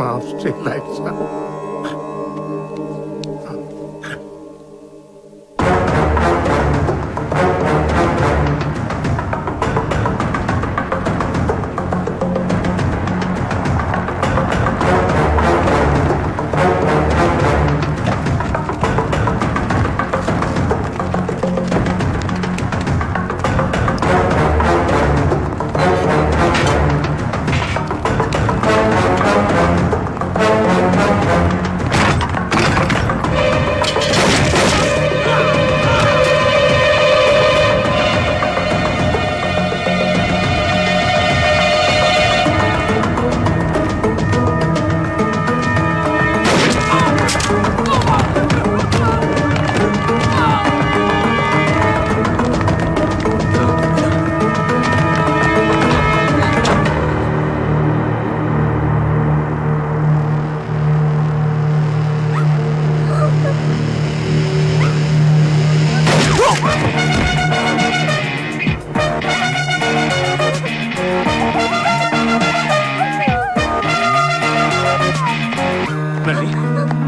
మాఫ్ చేయాలి సార్.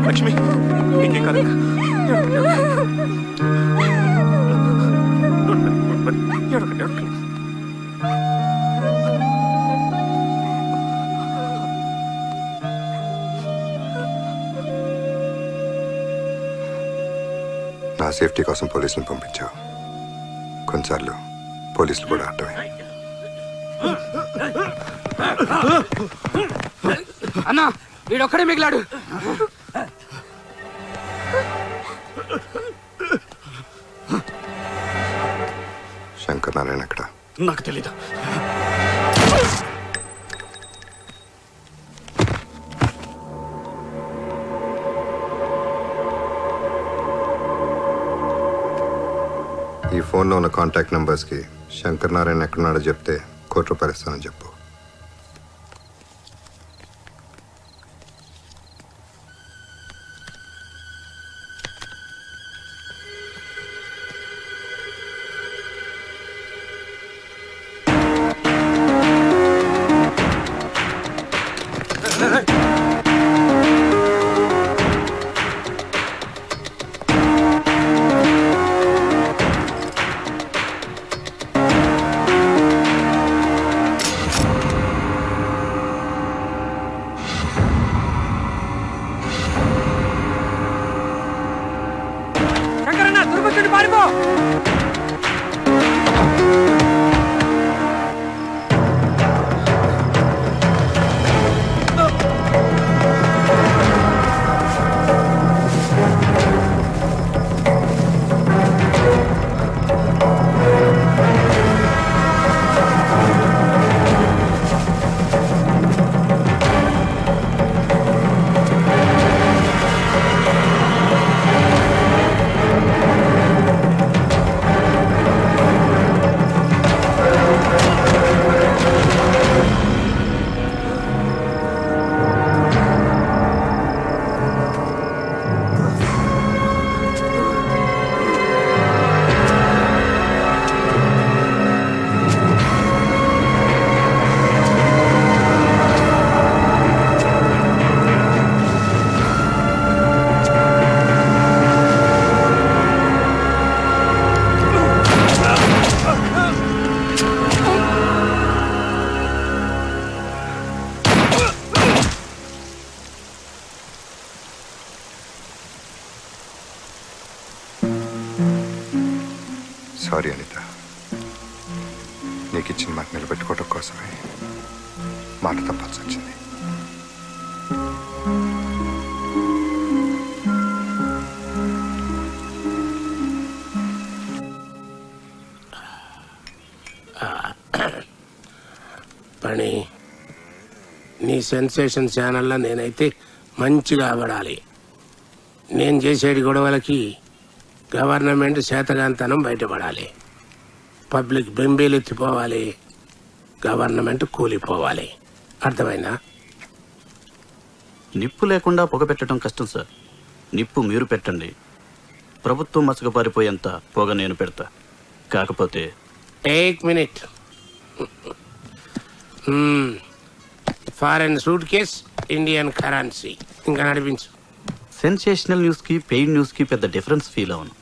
లక్ష్మి ఇంకేం కాదు నా సేఫ్టీ కోసం పోలీసులను పంపించావు. కొన్నిసార్లు పోలీసులు కూడా అడ్డమే. అన్నా వీడొక్కడే మిగిలాడు. శంకర్ నారాయణ ఎక్కడ? నాకు తెలీదు. ఈ ఫోన్లో ఉన్న కాంటాక్ట్ నెంబర్స్కి శంకర్ నారాయణ ఎక్కడున్నాడో చెప్తే ₹1,00,00,000 ఇస్తానని చెప్పు. శంకరన్న దుర్గొచ్చుండి పారిపో. సారీ అనిత, నీకు ఇచ్చిన మాట నిలబెట్టుకోవడం కోసమే మాట తప్పాల్సి వచ్చింది. పని నీ సెన్సేషన్ ఛానల్లో నేనైతే మంచిగా పడాలి. నేను చేసేటి గొడవలకి గవర్నమెంట్ చేతగాంతనం బయటపడాలి. పబ్లిక్ బెంబేలెత్తిపోవాలి, గవర్నమెంట్ కూలిపోవాలి. అర్థమైందా? నిప్పు లేకుండా పొగ పెట్టడం కష్టం సార్. నిప్పు మీరు పెట్టండి, ప్రభుత్వం మసకపారిపోయేంత పొగ నేను పెడతా. కాకపోతే ఏక్ minute. Foreign suitcase, Indian currency. ఇంకా నడిపించు. సెన్సేషనల్ న్యూస్ కి పెయిడ్ న్యూస్ కి పెద్ద డిఫరెన్స్ ఫీల్ అవును.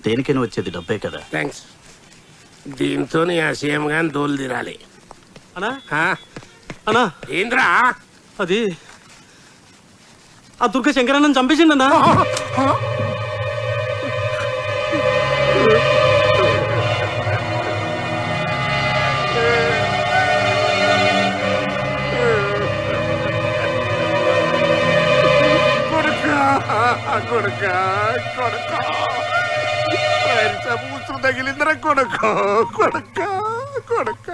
దేనికైనా వచ్చేది డబ్బే కదా. థ్యాంక్స్. దీంతో ఆ సీఎం గాని దోలు తీరాలి. అన్నా అన్నా ఏంద్రా అది ఆ దుర్గ శంకరన్నని చంపేసిండన్నా. ముసురు తగిలిందిరా కొడుక కొడుక కొడుక.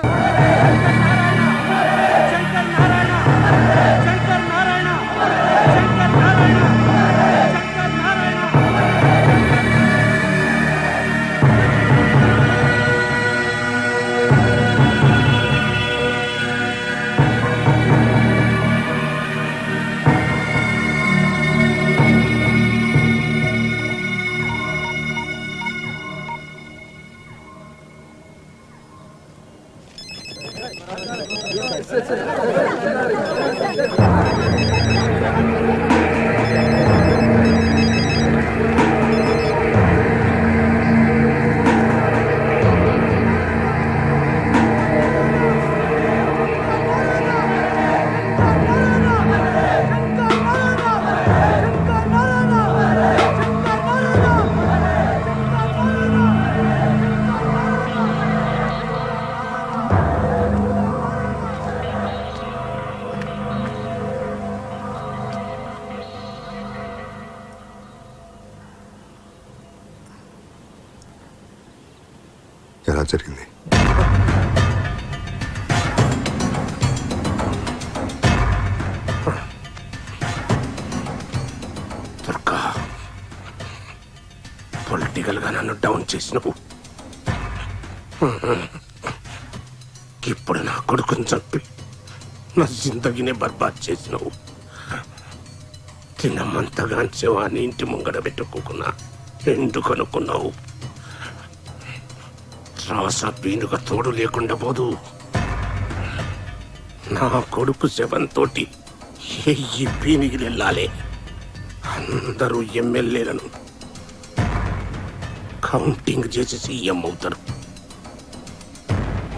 ఎలా జరిగింది? దుర్గా, పొలిటికల్గా నన్ను డౌన్ చేసినవు. ఇప్పుడు నా కొడుకుని చంపి నా జిందగీనే బర్బాద్ చేసినవు. తినమంతగా శవాన్ని ఇంటి ముంగడ పెట్టుకోకున్నా ఎందుకనుకున్నావు? రాస పీనుగా తోడు లేకుండా పోదు. నా కొడుకు శవంతో ఎయ్యి పీనిగిలు వెళ్ళాలి. అందరూ ఎమ్మెల్యేలను కౌంటింగ్ చేసి సీఎం అవుతారు.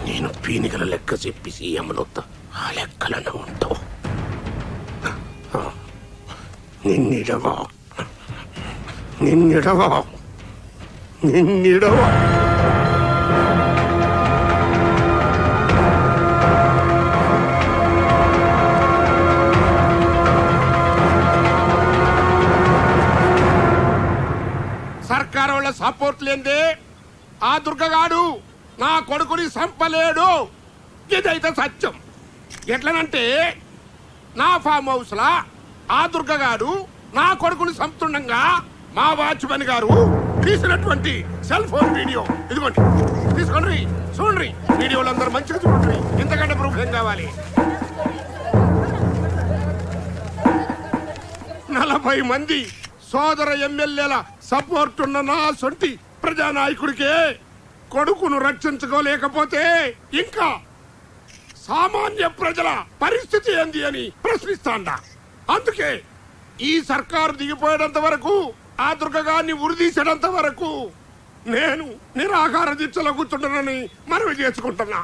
నేను పీనిగల లెక్క చెప్పి సీఎంలవుతా. ఆ లెక్కలను ఉంటావు. నిన్నిడవా నిన్నిడవా నిన్నిడవా. సర్కారు వాళ్ళ సపోర్ట్ లేదే ఆ దుర్గగాడు నా కొడుకుని చంపలేడు. ఇదైతే సత్యం. ఎట్లనంటే నా ఫామ్ హౌస్ లా ఆ దుర్గగాడు నా కొడుకుని చంపుతుండగా మా వాచ్మెన్ గారు తీసినటువంటి సెల్ ఫోన్ వీడియో ఇదిగోండి, తీసుకోండి, చూడండి. వీడియోలు అందరూ మంచిగా చూడండి. ఇంతకంటే ప్రూఫ్ ఏం కావాలి? 40 మంది సోదర ఎమ్మెల్యేల సపోర్ట్ ఉన్న నా సొంటి ప్రజానాయకుడికే కొడుకును రక్షించుకోలేకపోతే ఇంకా సామాన్య ప్రజల పరిస్థితి ఏంది అని ప్రశ్నిస్తాండా. అందుకే ఈ సర్కారు దిగిపోయేంత వరకు, ఆ దుర్గగాన్ని ఉరిదీసేంత వరకు నేను నిరాహార దీక్షలో కూర్చుంటానని మనవి చేసుకుంటున్నా.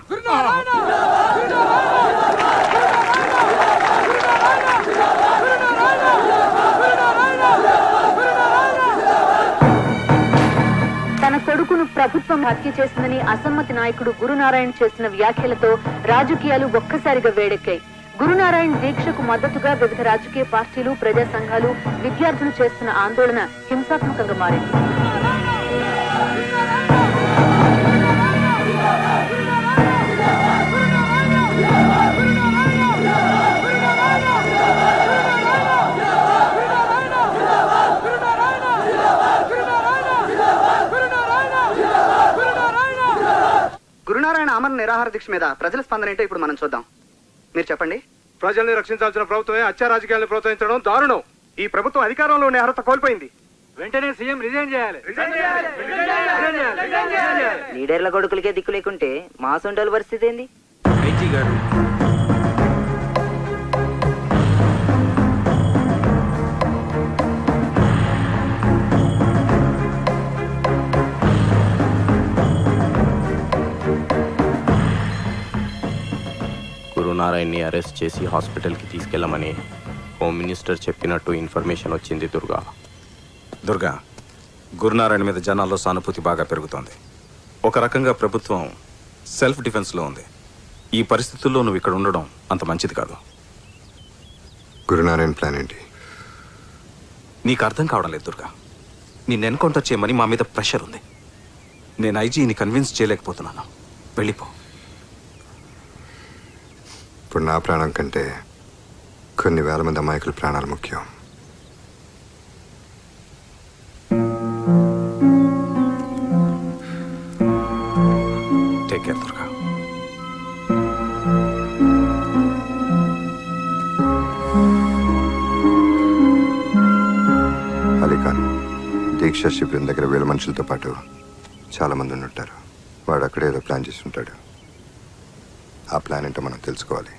తన కొడుకును ప్రభుత్వం హత్య చేసిందని అసమ్మతి నాయకుడు గురునారాయణ చేసిన వ్యాఖ్యలతో రాజకీయాలు ఒక్కసారిగా వేడెక్కాయి. గురునారాయణ దీక్షకు మద్దతుగా వివిధ రాజకీయ పార్టీలు, ప్రజా సంఘాలు, విద్యార్థులు చేస్తున్న ఆందోళన హింసాత్మకంగా మారింది. గురునారాయణ అమర నిరాహార దీక్ష మీద ప్రజల స్పందన ఏంటో ఇప్పుడు మనం చూద్దాం. మీరు చెప్పండి. ప్రజల్ని రక్షించాల్సిన ప్రభుత్వమే హత్య రాజకీయాలను ప్రోత్సహించడం దారుణం. ఈ ప్రభుత్వం అధికారంలో ఉండే అర్హత కోల్పోయింది. వెంటనే సీఎం రిజైన్ చేయాలి. లీడర్ల కొడుకులకే దిక్కు లేకుంటే మా సొంటల పరిస్థితి ఏంది? ఐజీ గారు, గురునారాయణ్ని అరెస్ట్ చేసి హాస్పిటల్కి తీసుకెళ్లమని హోమ్ మినిస్టర్ చెప్పినట్టు ఇన్ఫర్మేషన్ వచ్చింది. దుర్గా, గురునారాయణ మీద జనాల్లో సానుభూతి బాగా పెరుగుతోంది. ఒక రకంగా ప్రభుత్వం సెల్ఫ్ డిఫెన్స్లో ఉంది. ఈ పరిస్థితుల్లో నువ్వు ఇక్కడ ఉండడం అంత మంచిది కాదు. గురునారాయణ ప్లాన్ ఏంటి? నీకు అర్థం కావడం లేదు దుర్గా. నిన్ను ఎన్కౌంటర్ చేయమని మా మీద ప్రెషర్ ఉంది. నేను ఐజీని కన్విన్స్ చేయలేకపోతున్నాను. వెళ్ళిపో. ఇప్పుడు నా ప్రాణం కంటే కొన్ని వేల మంది అమాయకుల ప్రాణాలు ముఖ్యం. Take care Durga. అలీఖాన్ దీక్షా శిబిరం దగ్గర 1000 మనుషులతో పాటు చాలా మంది ఉంటారు. వాడు అక్కడే ఏదో ప్లాన్ చేసి ఉంటాడు. ఆ ప్లాన్ ఏంటో మనం తెలుసుకోవాలి.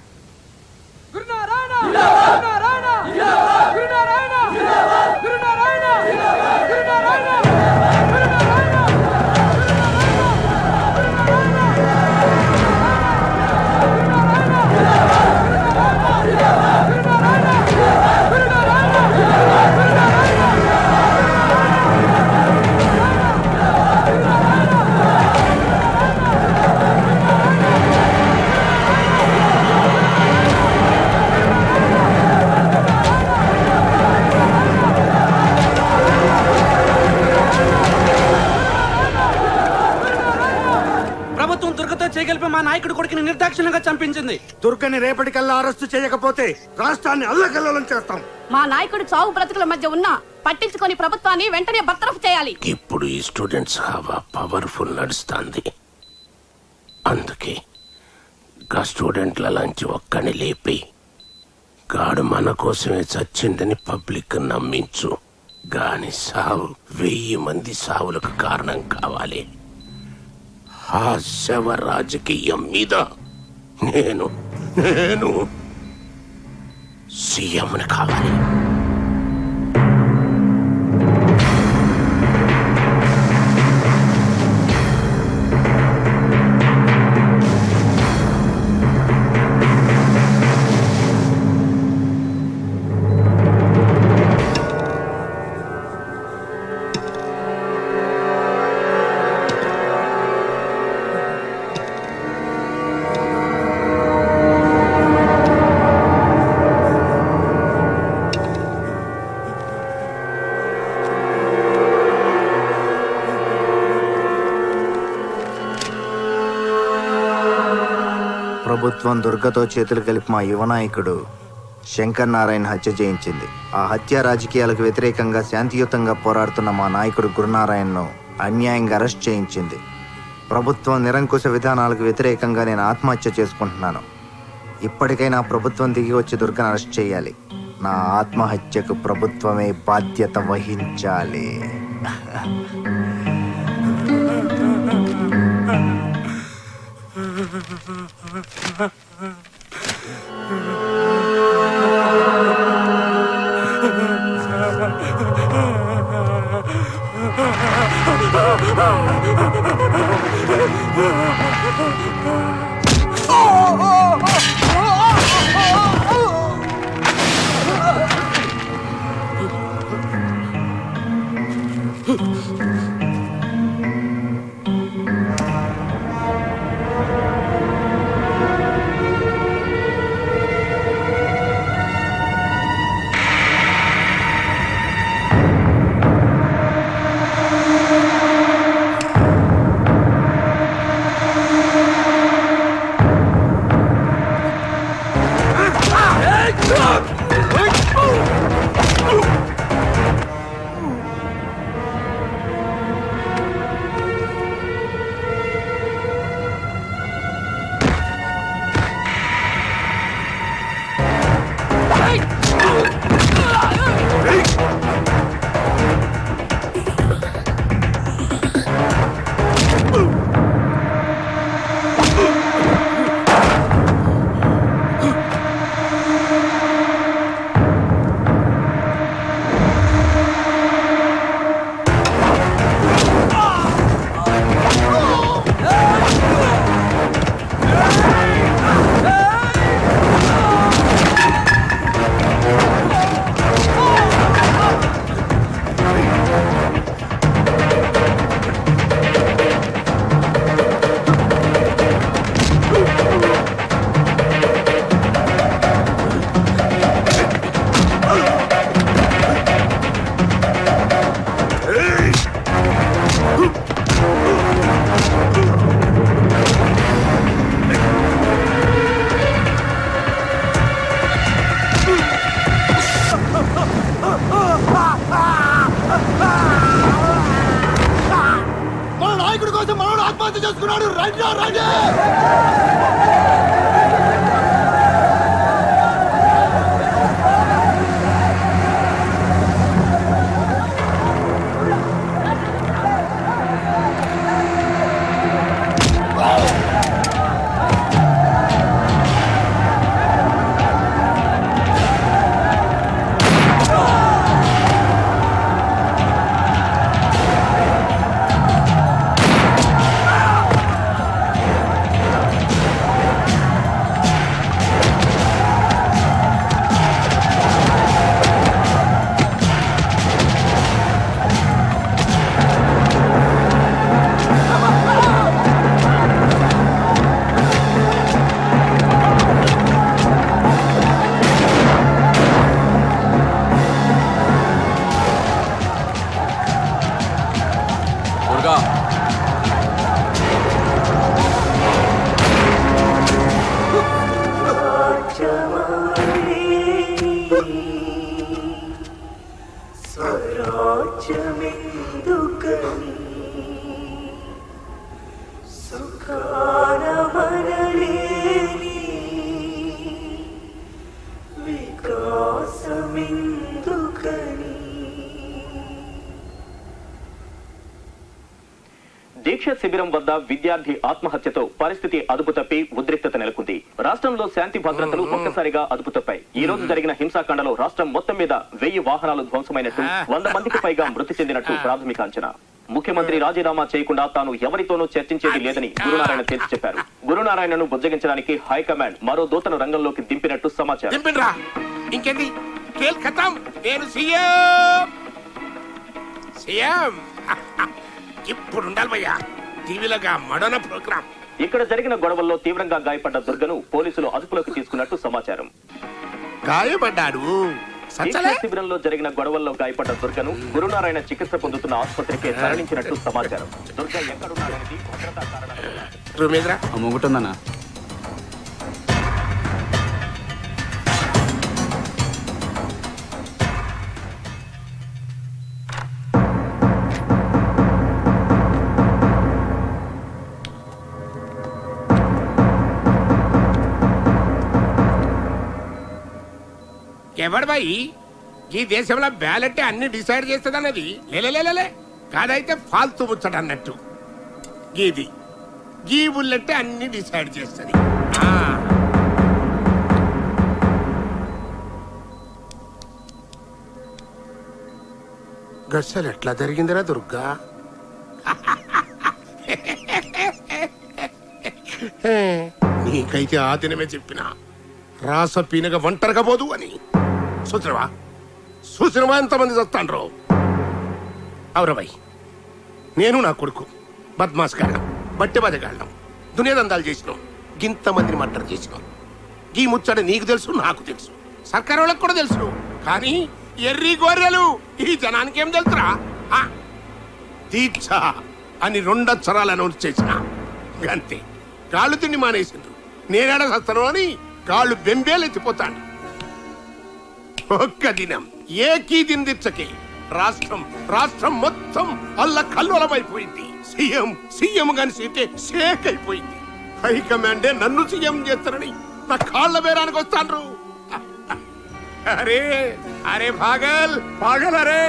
నాయకుడి కొడుకుని నిర్దాక్షిణ్యంగా చంపించింది. దుర్గని రేపటికల్లా అరెస్టు చేయకపోతే రాష్ట్రాన్ని అల్లకల్లోలం చేస్తాం. మా నాయకుడు చావు బ్రతుకుల మధ్య ఉన్న పట్టించుకొని ప్రభుత్వాన్ని వెంటనే బర్తరఫ్ చేయాలి. ఇప్పుడు ఈ స్టూడెంట్స్ హవా పవర్ఫుల్ నడుస్తుంది. అందుకే గా స్టూడెంట్లలోంచి ఒక్కని లేపి గాడు మన కోసమే చచ్చిందని పబ్లిక్ నమ్మించు. గాని సావు 1000 మంది సావులకు కారణం కావాలి. ఆ శవ రాజకీయం మీద నేను సీఎంని కావాలి. ప్రభుత్వం దుర్గతో చేతులు కలిపి మా యువనాయకుడు శంకర్ నారాయణ హత్య చేయించింది. ఆ హత్య రాజకీయాలకు వ్యతిరేకంగా శాంతియుతంగా పోరాడుతున్న మా నాయకుడు గురునారాయణను అన్యాయంగా అరెస్ట్ చేయించింది. ప్రభుత్వం నిరంకుశ విధానాలకు వ్యతిరేకంగా నేను ఆత్మహత్య చేసుకుంటున్నాను. ఇప్పటికైనా ప్రభుత్వం దిగి వచ్చి దుర్గను అరెస్ట్ చేయాలి. నా ఆత్మహత్యకు ప్రభుత్వమే బాధ్యత వహించాలి. మన నాయకుడి కోసం మనోడు ఆత్మహత్య చేసుకున్నాడు. రండి రండి. దీక్ష శిబిరం వద్ద విద్యార్థి ఆత్మహత్యతో పరిస్థితి అదుపు తప్పి ఉద్రిక్తత నెలకొంది. రాష్ట్రంలో శాంతి భద్రతలు ఒక్కసారిగా అదుపు తప్పాయి. ఈ రోజు జరిగిన హింసాకాండలో రాష్ట్రం మొత్తం మీద 1000 వాహనాలు ధ్వంసమైనట్టు, 100 మందికి పైగా మృతి చెందినట్టు ప్రాథమిక అంచనా. ముఖ్యమంత్రి రాజీనామా చేయకుండా తాను ఎవరితోనూ చర్చించేది లేదని గురునారాయణ తేల్చి చెప్పారు. గురునారాయణను బుజ్జగించడానికి హైకమాండ్ మరో దూతను రంగంలోకి దింపినట్టు సమాచారం. ఇంకేంటి ఖేల్ ఖతం. నేను సీఎం ఇప్పుడు ఉండాలి భయ్యా టీవీలోగా మడన ప్రోగ్రామ్. ఇక్కడ జరిగిన గొడవల్లో తీవ్రంగా గాయపడ్డ దుర్గను పోలీసులు అదుపులోకి తీసుకున్నట్టు సమాచారం. గాయపడ్డాడు. శిబిరంలో జరిగిన గొడవల్లో గాయపడ్డ దుర్గను గురునారాయణ చికిత్స పొందుతున్న ఆసుపత్రికి తరలించినట్టు సమాచారం. దుర్గ ఎక్కడున్నాడనేది భద్రతా కారణాలు. మొగుటుందన్నా ఎవడు బాయి ఈ దేశంలో బ్యాలెట్ అన్ని డిసైడ్ చేస్తుంది అన్నది లేలే కాదైతే ఫాల్తూ ముచ్చట అన్నట్టు గీది గీ బుల్లెట్ అన్ని డిసైడ్ చేస్తుంది. గస్సలు ఎట్లా జరిగిందిరా దుర్గా? నీకైతే ఆ దినమే చెప్పినా రాస పీనగ ఒంటరిగా పోదు అని. చూసినవా ఎంతమంది చస్తాండ్రో? అవురవై నేను నా కొడుకు బద్మాస్ గాళ్ళం, బట్టె బదగాళ్ళం, దునియాదందాలు చేసినాం, గింతమందిని మర్డర్ చేసినాం. ఈ ముచ్చట నీకు తెలుసు, నాకు తెలుసు, సర్కార్ వాళ్ళకి కూడా తెలుసు. కానీ ఎర్రి గొర్రెలు ఈ జనానికి ఏం తెలుసురా? దీక్ష అని 2 అక్షరాలు అనౌన్స్ చేసిన అంతే. కాళ్ళు తిండి మానేసిండ్రు. నేనేడ సస్తాను అని కాళ్ళు బెంబేలెత్తిపోతాడు. ఒక్క దినం ఏకీ దిందిచ్చకే రాష్ట్రం మొత్తం అల్ల కల్లోలమైపోయింది. సీఎం గాని సీటే షేక్ అయిపోయింది. హైకమాండే నన్ను సీఎం చేస్తారని నా కాళ్ళ బేరానికి వస్తాండ్రు. అరే పాగల్ అరే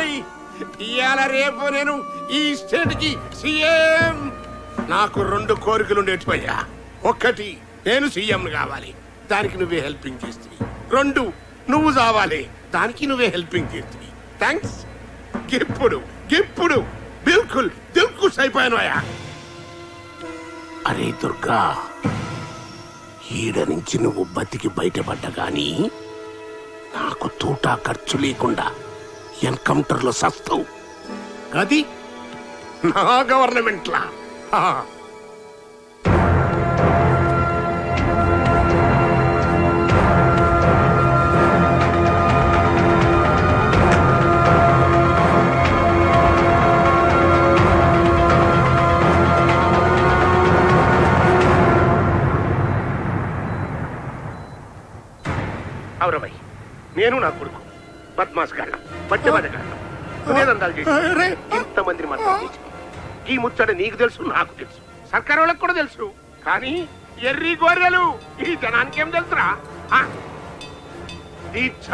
ఇయాల రేపు నేను ఈ స్టేట్ కి సీఎం. నాకు 2 కోరికలు ఉండేటివయ్యా. 1 నేను సీఎం కావాలి, దానికి నువ్వే హెల్పింగ్ చేస్తుంది. 2 నువ్వు చావాలి, దానికి నువ్వే హెల్పింగ్ చేస్తుంది. థ్యాంక్స్. ఇప్పుడు బిల్కుల్ దిల్కుష్ అయిపోయాను. అరే దుర్గా, ఈడ నుంచి నువ్వు బతికి బయటపడ్డా గాని నాకు తూటా ఖర్చు లేకుండా ఎన్కౌంటర్ లో సస్తావు. అది నా గవర్నమెంట్ లా. అవురవై నేను నా కొడుకు బద్మాస్ గాళ్ళం, బట్టె బదగాళ్ళం, దునియాదందాలు చేసి ఇంతమందిని మర్డర్ చేసి. ఈ ముచ్చట నీకు తెలుసు, నాకు తెలుసు, సర్కార్ వాళ్ళకి కూడా తెలుసు. కానీ ఎర్రి గొర్రెలు ఈ జనానికి ఏం తెలుసురా? దీక్ష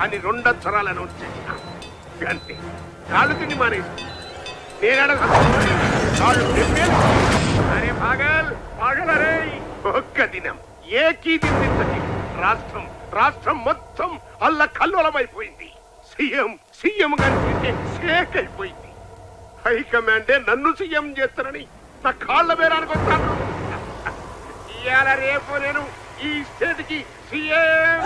అని 2 అక్షరాలు అనౌన్స్ చేసిన అంతే. కాళ్ళు తిండి మానేసి నేనేడ కాళ్ళు. అరే పాగల్ అరే ఒక్క దినం ఏకీ దిందించకి రాష్ట్రం మొత్తం అల్ల కల్లోలమైపోయింది. సీఎం గారి షేక్ అయిపోయింది. హైకమాండే నన్ను సీఎం చేస్తారని నా కాళ్ళ బేరానికి వస్తాను. ఇయాల రేపు నేను ఈ స్టేట్ కి సీఎం.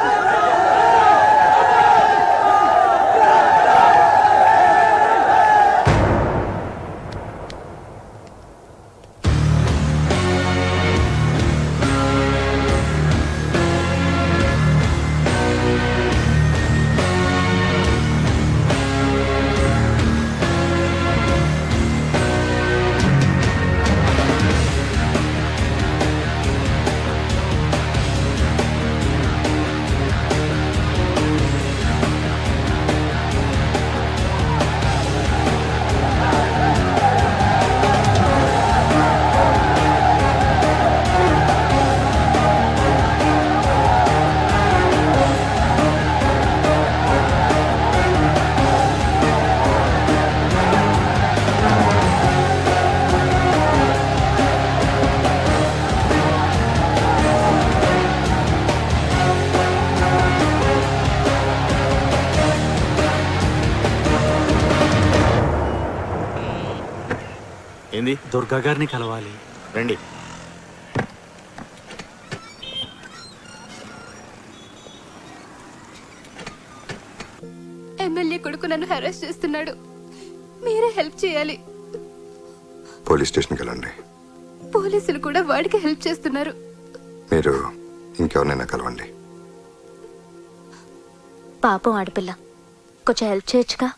ఏంది? దుర్గా గారిని కలవాలి. రండి. ఎమ్మెల్యే కొడుకు నన్ను హెరాస్ చేస్తున్నాడు, మీరే హెల్ప్ చేయాలి. పోలీస్ స్టేషన్కి వెళ్ళండి. పోలీసులు కూడా వాడికి హెల్ప్ చేస్తున్నారు. మీరు ఇంకెవరినైనా కలవండి. పాపం ఆడపిల్ల, కొంచెం హెల్ప్ చేయొచ్చుగా.